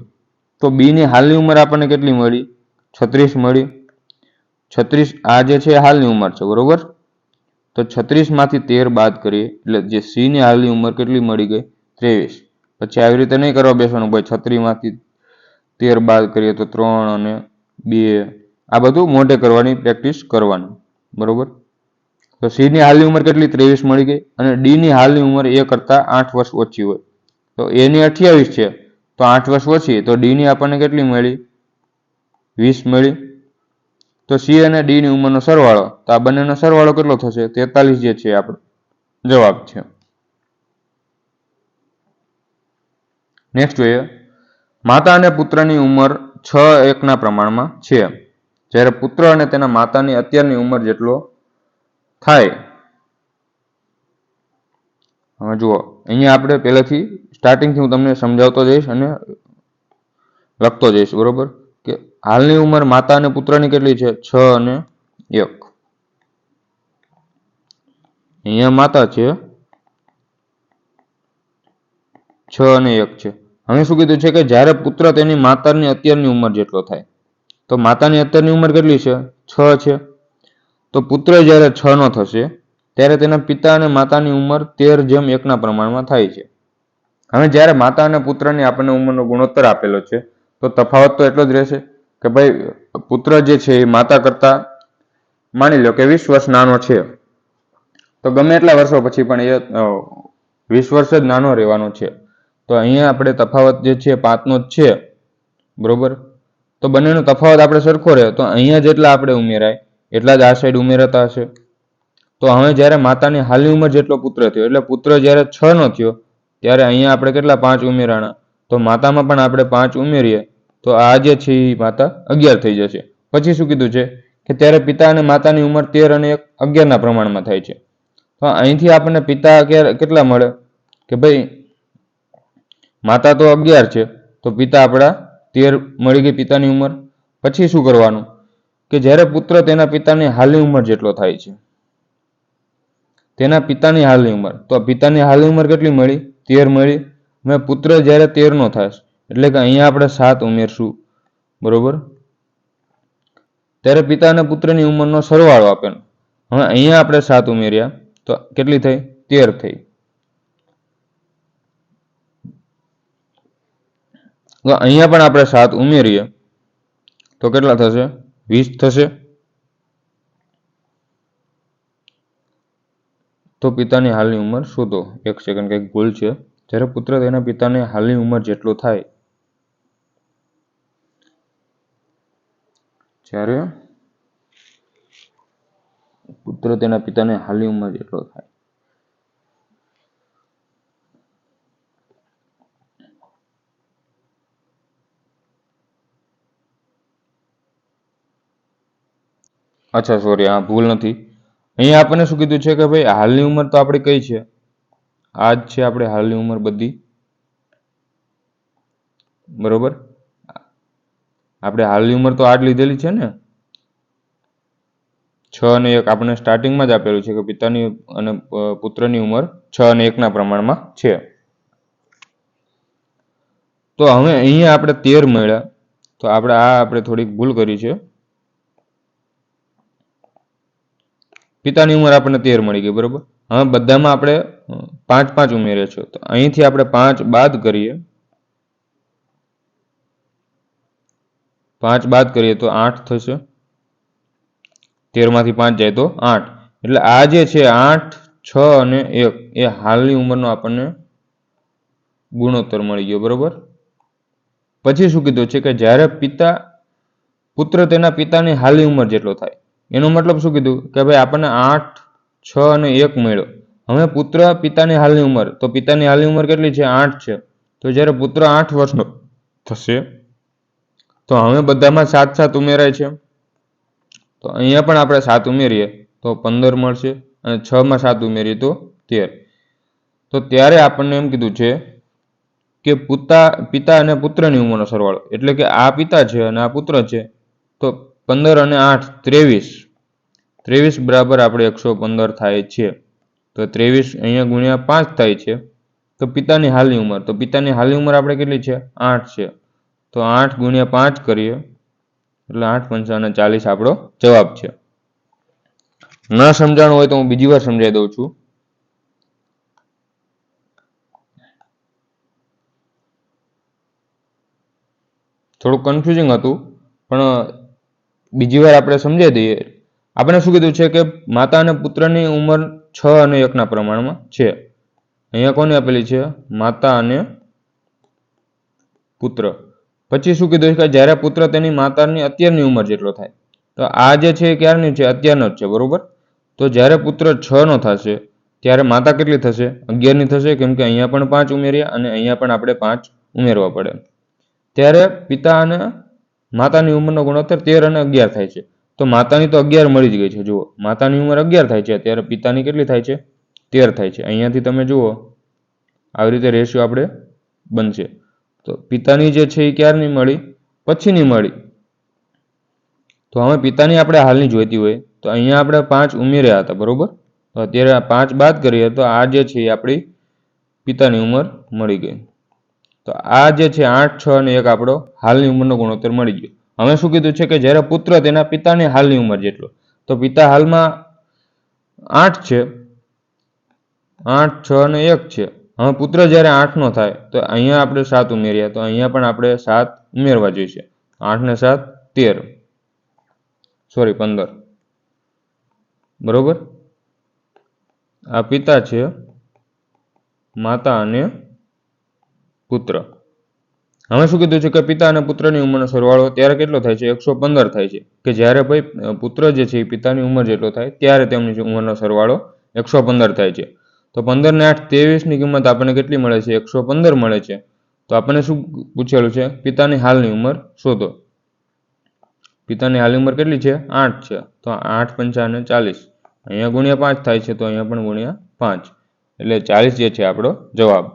તો બીની હાલની ઉંમર આપણને કેટલી મળી? 36 મળી. 36 આ જે છે હાલની ઉંમર છે, બરોબર. તો 36 માંથી 13 બાદ કરીએ એટલે જે સીની હાલની ઉંમર કેટલી મળી ગઈ? 23. પછી આવી રીતે નહીં કરવા બેસવાનું ભાઈ 36 માંથી 13 બાદ કરીએ તો 3 અને 2. આ બધું મોઢે કરવાની પ્રેક્ટિસ કરવાની, બરોબર. તો સીની હાલની ઉંમર કેટલી? 23 મળી ગઈ. અને ડીની હાલની ઉંમર એ કરતાં 8 વર્ષ ઓછી હોય તો એની 28 છે તો 8 વર્ષ ઓછી, તો ડીની આપણને કેટલી મળી? 20 મળી. તો સી અને ડીની ઉંમરનો સરવાળો, તો આ બંનેનો સરવાળો કેટલો થશે? 43 જે છે આપણો જવાબ છે. નેક્સ્ટ જોઈએ. માતા અને પુત્રની ઉંમર 6:1 ના પ્રમાણમાં છે. જ્યારે પુત્ર અને તેના માતાની અત્યારની ઉંમર જેટલો થાય. હવે જુઓ, અહીંયા આપણે પહેલેથી સ્ટાર્ટિંગથી હું તમને સમજાવતો જઈશ અને લખતો જઈશ, બરોબર? કે હાલની ઉંમર માતા અને પુત્રની કેટલી છે? 6 અને 1. અહીંયા માતા છે, 6 અને 1 છે. હવે શું કીધું છે કે જ્યારે પુત્ર તેની માતાની અત્યારની ઉંમર જેટલો થાય. તો માતાની અત્યારની ઉંમર કેટલી છે? 6 છે. તો પુત્ર જ્યારે 6 નો થશે ત્યારે તેના પિતા અને માતાની ઉંમર 13:1 પ્રમાણમાં થાય છે. હવે જ્યારે માતા અને પુત્રની આપણને ઉંમરનો ગુણોત્તર આપેલો છે તો તફાવત તો એટલો જ રહેશે કે ભાઈ પુત્ર જે છે એ માતા કરતા માની લો કે 20 વર્ષ નાનો છે, તો ગમે એટલા વર્ષો પછી પણ એ 20 વર્ષ જ નાનો રહેવાનો છે. તો અહીંયા આપણે તફાવત જે છે 5નો જ છે, બરોબર? તો બંનેનો તફાવત આપણે સરખો રહે તો અહીંયા જેટલા આપણે ઉમેરાય એટલા જ આ સાઈડ ઉમેરાતા હશે. તો હવે જ્યારે માતાની હાલની ઉંમર જેટલો પુત્ર થયો, એટલે પુત્ર જ્યારે 6 નો થયો ત્યારે અહીંયા આપણે કેટલા 5 ઉમેરાણા, તો માતામાં પણ આપણે 5 ઉમેરીએ તો આ જે છે એ માતા 11 થઈ જશે. પછી શું કીધું છે કે ત્યારે પિતા અને માતાની ઉંમર 13 અને 11 પ્રમાણમાં થાય છે. તો અહીંથી આપણને પિતા કેટલા મળે કે ભાઈ માતા તો 11 છે તો પિતા આપણા 13 મળી ગઈ પિતાની ઉંમર. પછી શું કરવાનું કે જ્યારે પુત્ર તેના પિતાની હાલની ઉંમર જેટલો થાય છે, તેના પિતાની હાલની ઉંમર, તો પિતાની હાલની ઉંમર કેટલી મળી? 13 મળી. મેં પુત્ર જ્યારે 13 નો થાય એટલે કે અહીંયા આપણે 7 ઉમેરશું, બરોબર? ત્યારે પિતા અને પુત્રની ઉંમરનો સરવાળો આપેલો. હવે અહીંયા આપણે 7 ઉમેર્યા તો કેટલી થઈ? 13 થઈ. અહીંયા પણ આપણે 7 ઉમેરીએ તો કેટલા થશે? 20 થશે. તો પિતાની હાલની ઉંમર શોધો. 1 સેકન્ડ, કંઈક ભૂલ છે. જ્યારે પુત્ર તેના પિતાની હાલની ઉંમર જેટલો થાય, જ્યારે પુત્ર તેના પિતાની હાલની ઉંમર જેટલો થાય, અચ્છા સોરી, હા ભૂલ નથી. અહીંયા આપણને શું કીધું છે કે ભાઈ હાલની ઉંમર તો આપણી કઈ છે? આ જ છે આપણે હાલની ઉંમર બધી, બરોબર? આપણે હાલની ઉંમર તો આ જ લીધેલી છે ને, 6 અને 1 આપણને સ્ટાર્ટિંગમાં જ આપેલું છે કે પિતાની અને પુત્રની ઉંમર 6 અને 1 પ્રમાણમાં છે. તો હવે અહીંયા આપણે 13 મળ્યા, તો આપણે થોડીક ભૂલ કરી છે. પિતાની ઉંમર આપણને 13 મળી ગઈ, બરોબર? હવે બધામાં આપણે 5 ઉમેરીએ છીએ, તો અહીંથી આપણે 5 બાદ કરીએ, 5 બાદ કરીએ તો 8 થશે. 13 માંથી 5 જાય તો 8. એટલે આ જે છે 8, 6 અને 1 એ હાલની ઉંમરનો આપણને ગુણોત્તર મળી ગયો, બરોબર? પછી શું કીધું છે કે જ્યારે પુત્ર તેના પિતાની હાલની ઉંમર જેટલો થાય, એનો મતલબ શું કીધું કે ભાઈ આપણને 8, 6 અને 1 મળ્યો. હવે પુત્ર પિતાની હાલની ઉંમર, તો પિતાની હાલની ઉંમર કેટલી છે? 8 છે. તો જ્યારે પુત્ર 8 વર્ષનો થશે તો હવે બધામાં 7 ઉમેરાય છે. તો અહીંયા પણ આપણે 7 ઉમેરીએ તો 15 મળશે અને 6 માં 7 ઉમેરીએ તો 13. તો ત્યારે આપણને એમ કીધું છે કે પિતા અને પુત્રની ઉંમરનો સરવાળો, એટલે કે આ પિતા છે અને આ પુત્ર છે, તો 15 અને 8 23 બરાબર આપણે 115 થાય છે. તો 23 અહીંયા ગુણ્યા 5 થાય છે. તો પિતાની હાલની ઉંમર, તો પિતાની હાલની ઉંમર આપણે કેટલી છે? 8 છે. તો 8 ગુણ્યા 5 કરીએ એટલે 8 પંચાને 40 આપણો જવાબ છે. ન સમજાણું હોય તો હું બીજી વાર સમજાવી દઉં છું. થોડું કન્ફ્યુઝિંગ હતું પણ બીજી વાર આપણે સમજાવી દઈએ. આપણે શું કીધું છે કે માતા અને પુત્રની ઉંમર 6 અને 1 પ્રમાણમાં છે. અહીંયા કોને આપેલી છે? માતા અને પુત્ર. પછી શું કીધું કે જ્યારે પુત્ર તેની માતાની અત્યારની ઉંમર જેટલો થાય, તો આ જે છે એ ક્યારની છે? અત્યારનો જ છે, બરોબર? તો જ્યારે પુત્ર 6 નો થશે ત્યારે માતા કેટલી થશે? 11 ની થશે, કેમ કે અહીંયા પણ 5 ઉમેર્યા અને અહીંયા પણ આપણે 5 ઉમેરવા પડે. ત્યારે પિતા અને માતાની ઉંમરનો ગુણોત્તર 13 અને 11 થાય છે. તો માતાની તો 11 મળી જ ગઈ છે. જુઓ, માતાની ઉંમર 11 થાય છે, ત્યારે પિતાની કેટલી થાય છે? 13 થાય છે. અહીંયાથી તમે જુઓ, આવી રીતે રેશિયો આપણે બનશે. તો પિતાની જે છે એ ક્યારની મળી? પછીની મળી. તો હવે પિતાની આપણે હાલની જોઈતી હોય તો અહીંયા આપણે 5 ઉમેર્યા હતા, બરોબર? તો અત્યારે 5 બાદ કરીએ તો આ જે છે એ આપણી પિતાની ઉંમર મળી ગઈ. તો આ જે છે 8, 6 અને 1 આપણો હાલની ઉંમરનો ગુણોત્તર મળી ગયો. હવે શું કીધું છે કે જ્યારે પુત્ર તેના પિતાની હાલની ઉંમર જેટલો, તો પિતા હાલમાં 8 છે, 8, 6 અને 1 છે. હવે પુત્ર જ્યારે 8 નો થાય તો અહીંયા આપણે 7 ઉમેર્યા, તો અહીંયા પણ આપણે 7 ઉમેરવા જોઈશે. 8 ને 7 13, સોરી 15, બરોબર? આ પિતા છે, માતા અને પુત્ર. હવે શું કીધું છે કે પિતા અને પુત્રની ઉંમરનો સરવાળો ત્યારે કેટલો થાય છે? 115 થાય છે. કે જ્યારે ભાઈ પુત્ર જે છે એ પિતાની ઉંમર જેટલો થાય ત્યારે તેમની ઉંમરનો સરવાળો 115 થાય છે. તો 15 ને 8 23 ની કિંમત આપણને કેટલી મળે છે? 115 મળે છે. તો આપણને શું પૂછેલું છે? પિતાની હાલની ઉંમર શોધો. પિતાની હાલની ઉંમર કેટલી છે? 8 છે. તો 8 પંચાને 40, અહીંયા ગુણ્યા 5 થાય છે, તો અહીંયા પણ ગુણ્યા 5, એટલે 40 જે છે આપણો જવાબ.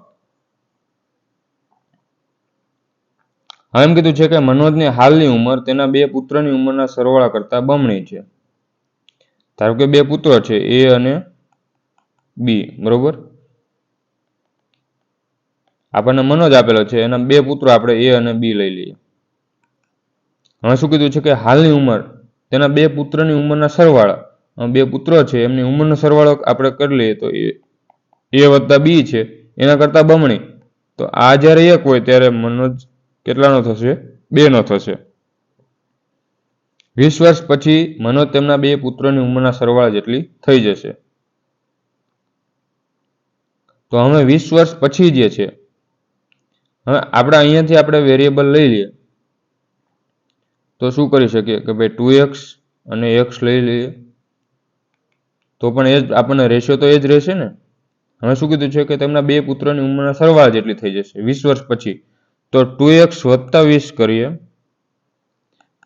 હવે એમ કીધું છે કે મનોજની હાલની ઉંમર તેના 2 પુત્રની ઉંમરના સરવાળા કરતા બમણી છે. ધારો કે 2 પુત્રો છે, A અને B, બરોબર? આપણને મનોજ આપેલો છે, એના 2 પુત્રો આપણે A અને B લઈ લઈએ. હવે શું કીધું છે કે હાલની ઉંમર તેના 2 પુત્રની ઉંમરના સરવાળા, 2 પુત્રો છે એમની ઉંમરનો સરવાળો આપણે કરી લઈએ તો A વત્તા B છે એના કરતા બમણી. તો આ જ્યારે 1 હોય ત્યારે મનોજ કેટલાનો થશે? 2 નો થશે. 20 વર્ષ પછી મનોજ તેમના 2 પુત્રોની ઉંમરના સરવાળા જેટલી થઈ જશે. તો હવે 20 વર્ષ પછી જે છે, હવે આપણે અહીંયાથી આપણે વેરિયેબલ લઈ લઈએ તો શું કરી શકીએ કે ભાઈ 2x અને x લઈ લઈએ તો પણ એ જ આપણને રેશિયો તો એ જ રહેશે ને. હવે શું કીધું છે કે તેમના 2 પુત્રોની ઉંમરના સરવાળા જેટલી થઈ જશે 20 વર્ષ પછી. તો 2x વત્તા 20 કરીએ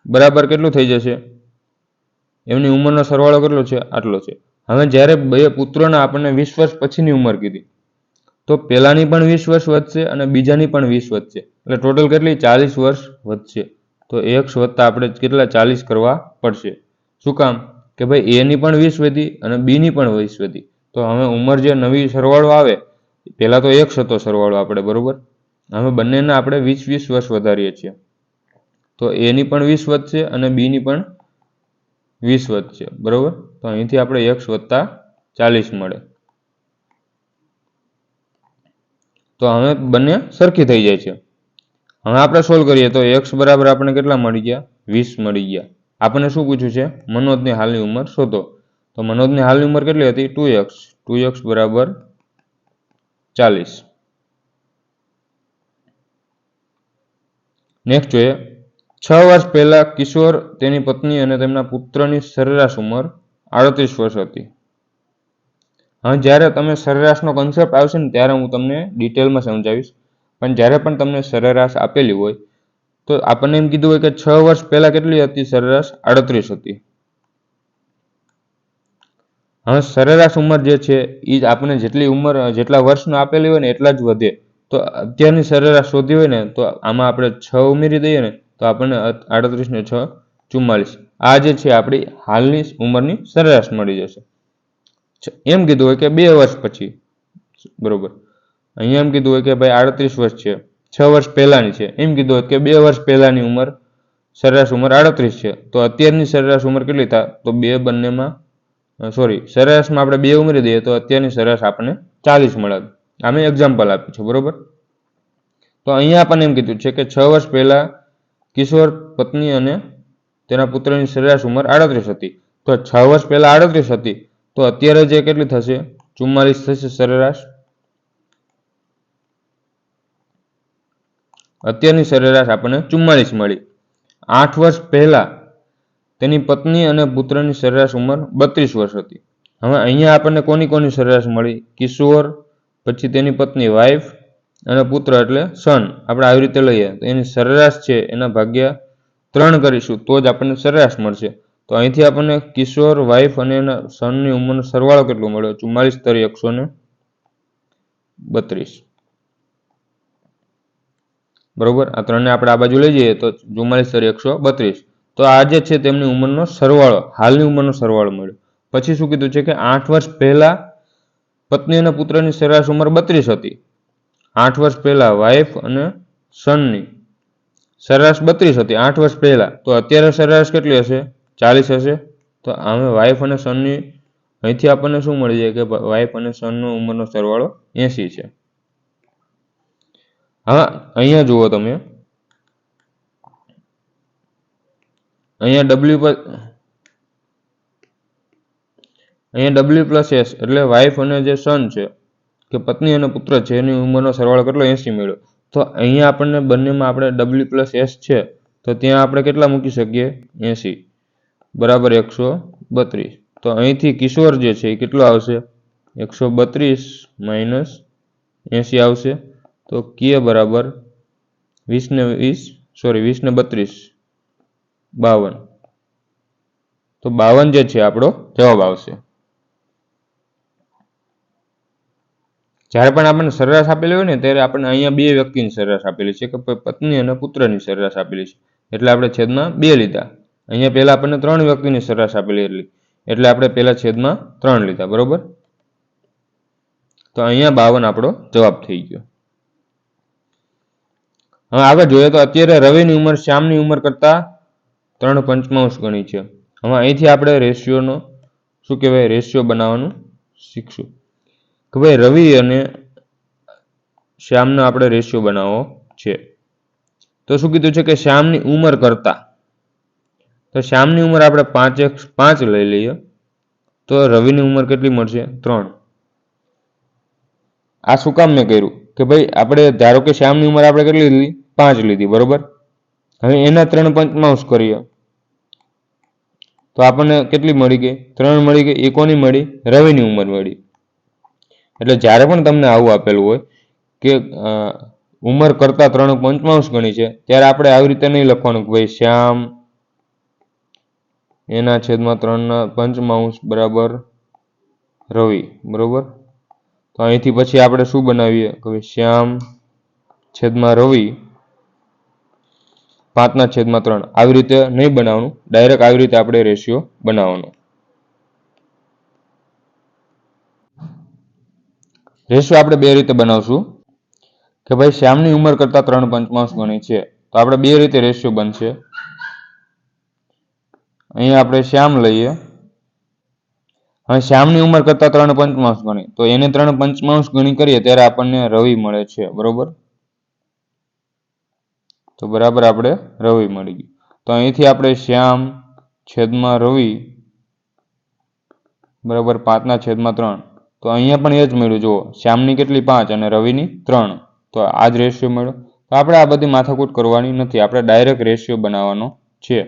બરાબર કેટલું થઈ જશે? એમની ઉંમરનો સરવાળો કેટલો છે? આટલો છે. હવે જ્યારે 2 પુત્રોના આપણને 20 વર્ષ પછીની ઉંમર કીધી તો પહેલાની પણ 20 વર્ષ વધશે અને બીજાની પણ 20 વધશે, એટલે ટોટલ કેટલી? 40 વર્ષ વધશે. તો x વત્તા આપણે કેટલા? 40 કરવા પડશે. શું કામ? કે ભાઈ A ની પણ 20 વધી અને B ની પણ 20 વધી. તો હવે ઉંમર જે નવી સરવાળો આવે, પહેલા તો x હતો સરવાળો આપણે, બરોબર? હવે બંનેના આપણે 20-20 વર્ષ વધારીએ છીએ, તો A ની પણ 20 વધશે અને B ની પણ 20 વધશે, બરોબર? તો અહીંથી આપણે x વત્તા 40 મળે. તો હવે બંને સરખી થઈ જાય છે. હવે આપણે સોલ્વ કરીએ તો x બરાબર આપણે કેટલા મળી ગયા? 20 મળી ગયા. આપણને શું પૂછ્યું છે? મનોજની હાલની ઉંમર શોધો. તો મનોજની હાલની ઉંમર કેટલી હતી? 2x. 2x બરાબર 40. નેક્સ્ટ જોઈએ, 6 વર્ષ પહેલા કિશોર, તેની પત્ની અને તેમના પુત્રની સરેરાશ ઉંમર 38 વર્ષ હતી. હવે જ્યારે તમે સરેરાશનો કોન્સેપ્ટ આવશે ને ત્યારે હું તમને ડિટેલમાં સમજાવીશ, પણ જ્યારે પણ તમને સરેરાશ આપેલી હોય તો આપણને એમ કીધું હોય કે 6 વર્ષ પહેલા કેટલી હતી સરેરાશ? 38 હતી. હવે સરેરાશ ઉંમર જે છે એ જ આપણે જેટલી ઉંમર જેટલા વર્ષનો આપેલી હોય ને એટલા જ વધે. તો અત્યારની સરેરાશ શોધી હોય ને તો આમાં આપણે 6 ઉમેરી દઈએ ને તો આપણને 38 ને 6 44. આ જે છે આપણી હાલની ઉંમરની સરેરાશ મળી જશે. એમ કીધું હોય કે 2 વર્ષ પછી, બરોબર? અહીંયા એમ કીધું હોય કે ભાઈ 38 વર્ષ છે, 6 વર્ષ પહેલાની છે. એમ કીધું હોય કે 2 વર્ષ પહેલાની ઉંમર સરેરાશ ઉંમર 38 છે, તો અત્યારની સરેરાશ ઉંમર કેટલી થાય? તો સરેરાશમાં આપણે 2 ઉમેરી દઈએ તો અત્યારની સરેરાશ આપણને 40 મળે. આ મેં એક્ઝામ્પલ આપ્યું છે, બરોબર? તો અહીંયા આપણને એમ કીધું છે કે 6 વર્ષ પહેલા કિશોર, પત્ની અને તેના પુત્રની સરેરાશ ઉંમર 38 હતી. તો 6 વર્ષ પહેલા 38 હતી, તો અત્યારે જે કેટલી થશે? 44 થશે સરેરાશ. અત્યારની સરેરાશ આપણને 44 મળી. 8 વર્ષ પહેલા તેની પત્ની અને પુત્રની સરેરાશ ઉંમર 32 વર્ષ હતી. હવે અહીંયા આપણને કોની સરેરાશ મળી? કિશોર, પછી તેની પત્ની વાઇફ અને પુત્ર એટલે સન. આપણે આવી રીતે લઈએ તો એની સરેરાશ છે એના ભાગ્યા 3 કરીશું તો જ આપણને સરેરાશ મળશે. તો અહીંથી આપણને કિશોર, વાઇફ અને એના સનની ઉંમરનો સરવાળો કેટલો મળ્યો? 44 તરી 132. બરોબર, આ ત્રણને આપણે આ બાજુ લઈ જઈએ તો 44 તરી 132. તો આ જે છે તેમની ઉંમરનો સરવાળો, હાલની ઉંમરનો સરવાળો મળ્યો. પછી શું કીધું છે કે 8 વર્ષ પહેલા પત્ની અને પુત્રની સરેરાશ ઉંમર 32 હતી. 8 વર્ષ પહેલા વાઇફ અને સનની સરેરાશ 32 હતી 8 વર્ષ પહેલા. તો અત્યારે સરેરાશ કેટલી હશે? 40 હશે. તો આમે વાઇફ અને સનની અહીંથી આપણને શું મળી જાય કે વાઇફ અને સનનો ઉંમરનો સરવાળો 80 છે. હા, અહીંયા જુઓ તમે, અહીંયા W પ્લસ એસ એટલે વાઇફ અને જે સન છે કે પત્ની અને પુત્ર છે એની ઉંમરનો સરવાળો કેટલો? 80 મળ્યો. તો અહીંયા આપણને બંનેમાં આપણે W પ્લસ એસ છે તો ત્યાં આપણે કેટલા મૂકી શકીએ? 80 બરાબર 132. તો અહીંથી કિશોર જે છે એ કેટલો આવશે? 132 માઇનસ 80 આવશે. તો કે બરાબર 20 ને 32 52. તો 52 જે છે આપણો જવાબ આવશે. જ્યારે પણ આપણને સરેરાશ આપેલી હોય ને ત્યારે આપણને અહીંયા બે વ્યક્તિની સરેરાશ આપેલી છે કે પત્ની અને પુત્રની સરેરાશ આપેલી છે એટલે આપણે છેદમાં 2 લીધા. અહીંયા પહેલા આપણને 3 વ્યક્તિની સરેરાશ આપેલી એટલે આપણે પહેલા છેદમાં 3 લીધા. બરોબર, તો અહીંયા 52 આપણો જવાબ થઈ ગયો. હવે આગળ જોઈએ તો અત્યારે રવિની ઉંમર શ્યામની ઉંમર કરતા 3/5 ગણી છે. હવે અહીંથી આપણે રેશિયોનો શું કહેવાય રેશિયો બનાવવાનું શીખશું કે ભાઈ રવિ અને શ્યામનો આપણે રેશિયો બનાવવો છે. તો શું કીધું છે કે શ્યામની ઉંમર કરતા, તો શ્યામની ઉંમર આપણે 5 લઈ લઈએ તો રવિની ઉંમર કેટલી મળશે? 3. આ શું કામ મેં કર્યું કે ભાઈ આપણે ધારો કે શ્યામની ઉંમર આપણે કેટલી લીધી? 5 લીધી. બરોબર, હવે એના 3/5 કરીએ તો આપણને કેટલી મળી ગઈ? 3 મળી ગઈ. એ કોની મળી? રવિની ઉંમર મળી. એટલે જ્યારે પણ તમને આવું આપેલું હોય કે ઉંમર કરતા 3/5 ગણી છે ત્યારે આપણે આવી રીતે નહીં લખવાનું કે ભાઈ શ્યામ એના છેદમાં 3/5 બરાબર રવિ. બરોબર, તો અહીંથી પછી આપણે શું બનાવીએ કે ભાઈ શ્યામ છેદમાં રવિ 5/3. આવી રીતે નહીં બનાવવાનું, ડાયરેક્ટ આવી રીતે આપણે રેશિયો બનાવવાનો. રેશિયો આપણે બે રીતે બનાવશું કે ભાઈ શ્યામની ઉંમર કરતા 3/5 ગણી છે તો આપણે બે રીતે રેશિયો બનશે. અહીંયા આપણે શ્યામ લઈએ. હવે શ્યામની ઉંમર કરતા 3/5 ગણી તો એને 3/5 ગણી કરીએ ત્યારે આપણને રવિ મળે છે. બરોબર, તો બરાબર આપણે રવિ મળી ગયું. તો અહીંથી આપણે શ્યામ છેદમાં રવિ બરાબર 5/3. તો અહીંયા પણ એ જ મળ્યું. જુઓ, શ્યામની કેટલી 5 અને રવિની 3. તો આ જ રેશિયો મળ્યો. તો આપણે આ બધી માથાકૂટ કરવાની નથી, આપણે ડાયરેક્ટ રેશિયો બનાવવાનો છે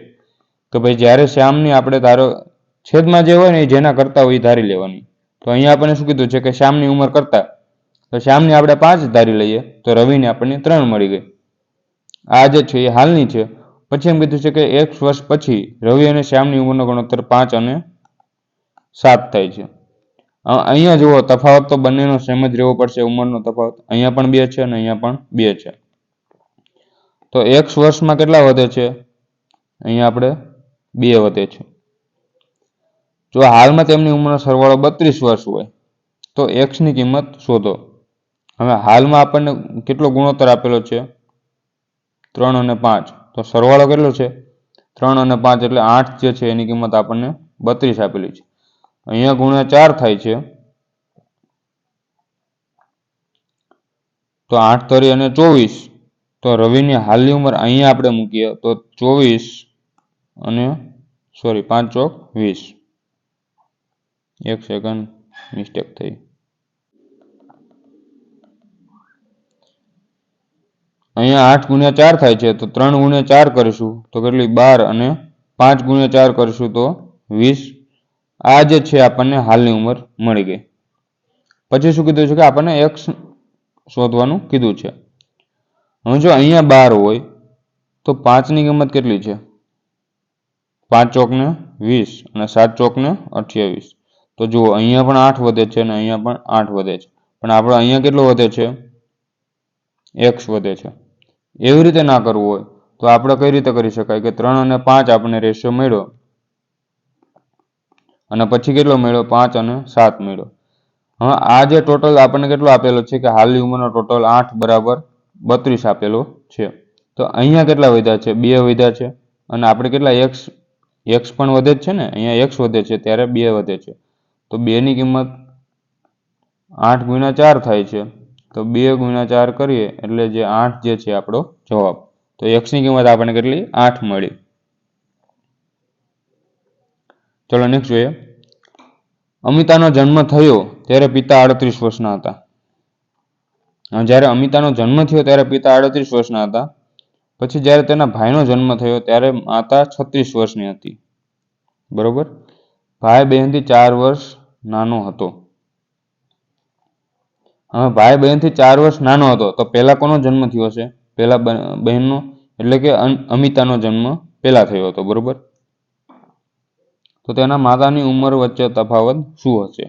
કે ભાઈ જ્યારે શ્યામની આપણે ધારો છેદમાં જે હોય ને એ જેના કરતા હોય એ ધારી લેવાની. તો અહીંયા આપણને શું કીધું છે કે શ્યામની ઉંમર કરતા, તો શ્યામની આપણે 5 ધારી લઈએ તો રવિને આપણને 3 મળી ગઈ. આ જે છે એ હાલની છે. પછી એમ કીધું છે કે 1 વર્ષ પછી રવિ અને શ્યામની ઉંમરનો ગુણોત્તર 5 અને 7 થાય છે. અહીંયા જુઓ તફાવત તો બંનેનો સેમ જ રહેવો પડશે. ઉંમરનો તફાવત અહીંયા પણ 2 છે અને અહીંયા પણ 2 છે. તો 1 વર્ષમાં કેટલા વધે છે? અહીંયા આપણે 2 વધે છે. જો હાલમાં તેમની ઉંમરનો સરવાળો 32 વર્ષ હોય તો x ની કિંમત શોધો. હવે હાલમાં આપણને કેટલો ગુણોત્તર આપેલો છે? 3 અને 5. તો સરવાળો કેટલો છે? 3 અને 5 એટલે 8 જે છે એની કિંમત આપણને 32 આપેલી છે. અહીંયા ગુણ્યા 4 થાય છે તો 8 તરી અને 24. તો રવિની હાલની ઉંમર અહીંયા આપણે મૂકીએ તો 24 અને 5 ચોક 20. 1 સેકન્ડ મિસ્ટેક થઈ. અહીંયા 8 ગુણ્યા 4 થાય છે તો 3 ગુણ્યા 4 કરીશું તો કેટલી? 12 અને 5 ગુણ્યા 4 કરીશું તો 20. આ જે છે આપણને હાલની ઉંમર મળી ગઈ. પછી શું કીધું છે કે આપણને x શોધવાનું કીધું છે. હવે જો અહીંયા 12 હોય તો 5 ની કિંમત કેટલી છે? 5 ચોક ને 20 અને 7 ચોક ને 28. તો જુઓ અહીંયા પણ 8 વધે છે અને અહીંયા પણ 8 વધે છે, પણ આપણે અહીંયા કેટલો વધે છે? x વધે છે. એવી રીતે ના કરવું હોય તો આપણે કઈ રીતે કરી શકાય કે 3 અને 5 આપણને રેશિયો મળ્યો અને પછી કેટલો મળ્યો? 5 અને 7 મળ્યો. હવે આ જે ટોટલ આપણને કેટલો આપેલો છે કે હાલની ઉંમરનો ટોટલ 8 બરાબર 32 આપેલો છે. તો અહીંયા કેટલા વધ્યા છે? 2 વધ્યા છે. અને આપણે કેટલા x પણ વધે જ છે ને, અહીંયા x વધે છે ત્યારે 2 વધે છે. તો 2 ની કિંમત 8 ગુણ્યા 4 થાય છે. તો 2 ગુણ્યા 4 કરીએ એટલે જે 8 જે છે આપણો જવાબ. તો x ની કિંમત આપણને કેટલી? 8 મળી. ચલો નેક્સ્ટ જોઈએ. અમિતાનો જન્મ થયો ત્યારે પિતા 38 વર્ષના હતા. જ્યારે અમિતાનો જન્મ થયો ત્યારે પિતા 38 વર્ષના હતા. પછી જ્યારે તેના ભાઈનો જન્મ થયો ત્યારે માતા 36 વર્ષની હતી. બરોબર. ભાઈ બહેનથી 4 વર્ષ નાનો હતો. હવે ભાઈ બહેનથી 4 વર્ષ નાનો હતો તો પહેલા કોનો જન્મ થયો હશે? પહેલા બહેનનો, એટલે કે અમિતાનો જન્મ પહેલા થયો હતો. બરોબર. તો તેના માતાની ઉંમર વચ્ચે તફાવત શું હશે?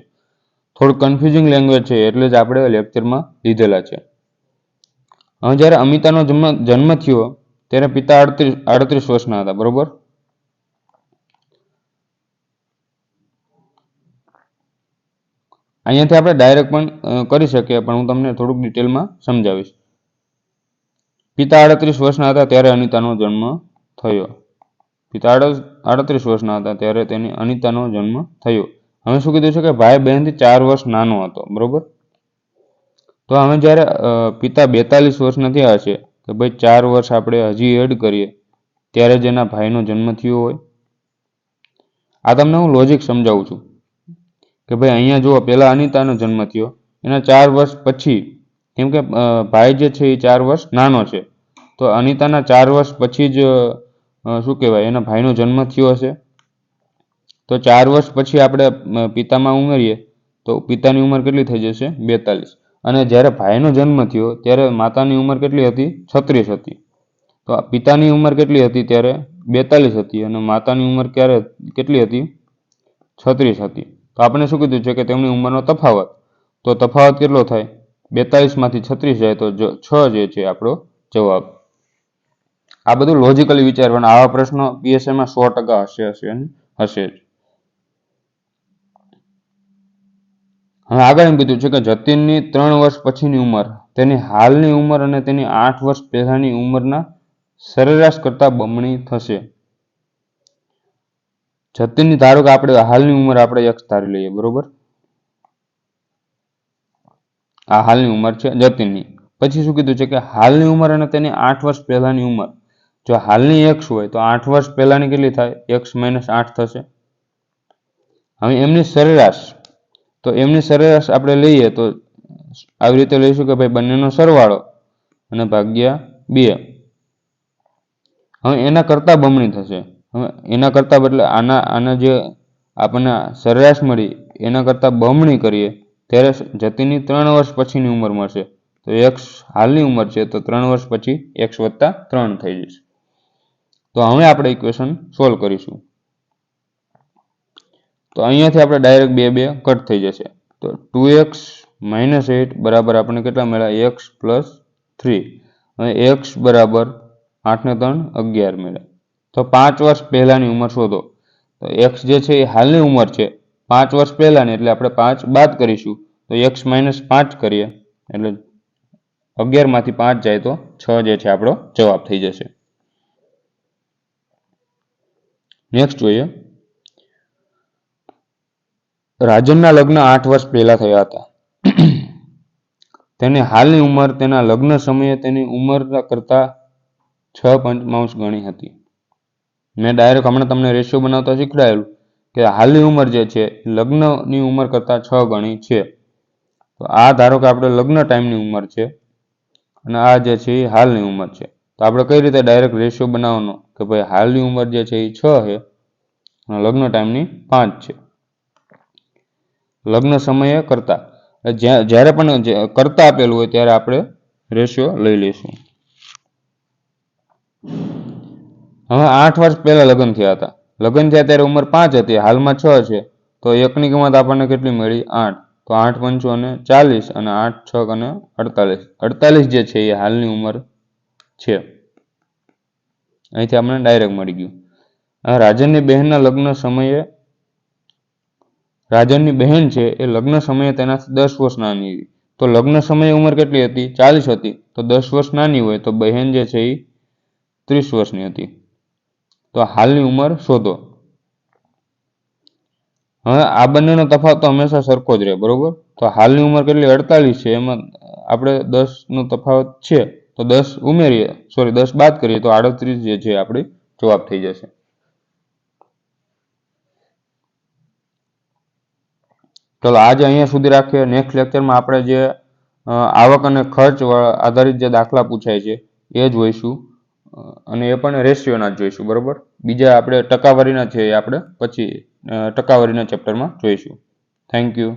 થોડું કન્ફ્યુઝિંગ લેંગ્વેજ છે એટલે જ આપણે લેક્ચરમાં લીધેલા છે. હવે જ્યારે અમિતાનો જન્મ થયો ત્યારે પિતા 38 વર્ષના હતા. બરોબર. અહીંયાથી આપણે ડાયરેક્ટ પણ કરી શકીએ, પણ હું તમને થોડુંક ડિટેલમાં સમજાવીશ. પિતા 38 વર્ષના હતા ત્યારે અનિતાનો જન્મ થયો. પિતા 38 વર્ષના હતા ત્યારે તેની અનિતાનો જન્મ થયો. હવે શું કીધું છે કે ભાઈ બહેનથી 4 વર્ષ નાનો હતો. બરોબર. તો હવે જ્યારે પિતા 42 વર્ષના થયા હશે તો ભાઈ 4 વર્ષ આપણે હજી એડ કરીએ ત્યારે જ એના ભાઈનો જન્મ થયો હોય. આ તમને હું લોજિક સમજાવું છું કે ભાઈ અહીંયા જુઓ, પહેલા અનિતાનો જન્મ થયો, એના 4 વર્ષ પછી, કેમ કે ભાઈ જે છે એ 4 વર્ષ નાનો છે, તો અનિતાના 4 વર્ષ પછી જ શું કહેવાય એના ભાઈનો જન્મ થયો હશે. તો 4 વર્ષ પછી આપણે પિતામાં ઉમેરીએ તો પિતાની ઉંમર કેટલી થઈ જશે? 42. અને જ્યારે ભાઈનો જન્મ થયો ત્યારે માતાની ઉંમર કેટલી હતી? 36 હતી. તો પિતાની ઉંમર કેટલી હતી ત્યારે? 42 હતી અને માતાની ઉંમર કેટલી હતી? 36 હતી. તો આપણે શું કીધું છે કે તેમની ઉંમરનો તફાવત. તો તફાવત કેટલો થાય? 42 માંથી 36 જાય તો 6 જે છે આપણો જવાબ. આ બધું લોજિકલી વિચારવાનું. આવા પ્રશ્નો પીએસઆઈમાં 100% હશે જ. હવે આગળ એમ કીધું છે કે જતીનની 3 વર્ષ પછીની ઉંમર તેની હાલની ઉંમર અને તેની 8 વર્ષ પહેલાની ઉંમરના સરેરાશ કરતા બમણી થશે. જતીનની ધારો કે આપણે હાલની ઉંમર આપણે x ધારી લઈએ. બરોબર. આ હાલની ઉંમર છે જતીનની. પછી શું કીધું છે કે હાલની ઉંમર અને તેની 8 વર્ષ પહેલાની ઉંમર. જો હાલની x હોય તો 8 વર્ષ પહેલાની કેટલી થાય? x - 8 થશે. હવે એમની સરેરાશ, તો એમની સરેરાશ આપણે લઈએ તો આવી રીતે લઈશું કે ભાઈ બંનેનો સરવાળો અને ભાગ્યા 2. હવે એના કરતા બમણી થશે. હવે એના કરતા બદલે આના જે આપણને સરેરાશ મળી એના કરતા બમણી કરીએ ત્યારે જતીનની 3 વર્ષ પછીની ઉંમર મળશે. તો x હાલની ઉંમર છે તો 3 વર્ષ પછી x + 3 થઈ જશે. તો હવે આપણે ઇક્વેશન સોલ્વ કરીશું. તો અહીંયાથી આપણે ડાયરેક્ટ 2 કટ થઈ જશે. તો 2x - 8 બરાબર આપણને કેટલા મળ્યા? x + 3. હવે x બરાબર 8 ને 3 11 મળ્યા. તો 5 વર્ષ પહેલાની ઉંમર શોધો. તો x જે છે એ હાલની ઉંમર છે 5 વર્ષ પહેલાની, એટલે આપણે 5 બાદ કરીશું. તો x - 5 કરીએ એટલે 11 માંથી 5 જાય તો 6 જે છે આપણો જવાબ થઈ જશે. નેક્સ્ટ જોઈએ. રાજનના લગ્ન 8 વર્ષ પહેલા થયા હતા. તેની હાલની ઉંમર તેના લગ્ન સમયે તેની ઉંમર કરતા 6 ગણી હતી. મેં ડાયરેક્ટ હમણાં તમને રેશિયો બનાવતા શીખવાડેલું કે હાલની ઉંમર જે છે લગ્નની ઉંમર કરતા 6 ગણી છે. તો આ ધારો કે આપણે લગ્ન ટાઈમની ઉંમર છે અને આ જે છે એ હાલની ઉંમર છે. તો આપણે કઈ રીતે ડાયરેક્ટ રેશિયો બનાવવાનો કે ભાઈ હાલની ઉંમર જે છે એ 6 છે અને લગ્ન ટાઈમની 5 છે. લગ્ન સમયે કરતા, જ્યારે પણ કરતા આપેલું હોય ત્યારે આપણે રેશિયો લઈ લઈશું. હવે 8 વર્ષ પહેલા લગ્ન થયા હતા લગ્ન થયા ત્યારે ઉંમર 5 હતી, હાલમાં 6 છે, તો 1ની કિંમત આપણને કેટલી મળી? 8. તો 8 પંચું અને 40 અને 8 છક અને 48. 48 જે છે એ હાલની ઉંમર છે. અહીંથી આપણને ડાયરેક્ટ મળી ગયું. રાજનની બહેનના લગ્ન સમયે રાજનની બહેન છે એ લગ્ન સમયે તેનાથી 10 વર્ષ નાની હતી. તો લગ્ન સમયે ઉંમર કેટલી હતી? 40 હતી. તો 10 વર્ષ નાની હોય તો બહેન જે છે એ 30 વર્ષની હતી. તો હાલની ઉંમર શોધો. હવે આ બંનેનો તફાવત તો હંમેશા સરખો જ રહે, બરોબર. તો હાલની ઉંમર કેટલી? 48 છે, એમાં આપણે 10નો તફાવત છે તો 10 ઉમેરીએ, 10 બાદ કરીએ તો 38 જે છે આપણી જવાબ થઈ જશે. ચલો આજે અહીંયા સુધી રાખીએ. નેક્સ્ટ લેક્ચરમાં આપણે જે આવક અને ખર્ચ આધારિત જે દાખલા પૂછાય છે એ જોઈશું, અને એ પણ રેશિયોના જ જોઈશું, બરોબર. બીજા આપણે ટકાવારીના છે એ આપણે પછી ટકાવારીના ચેપ્ટરમાં જોઈશું. Thank you.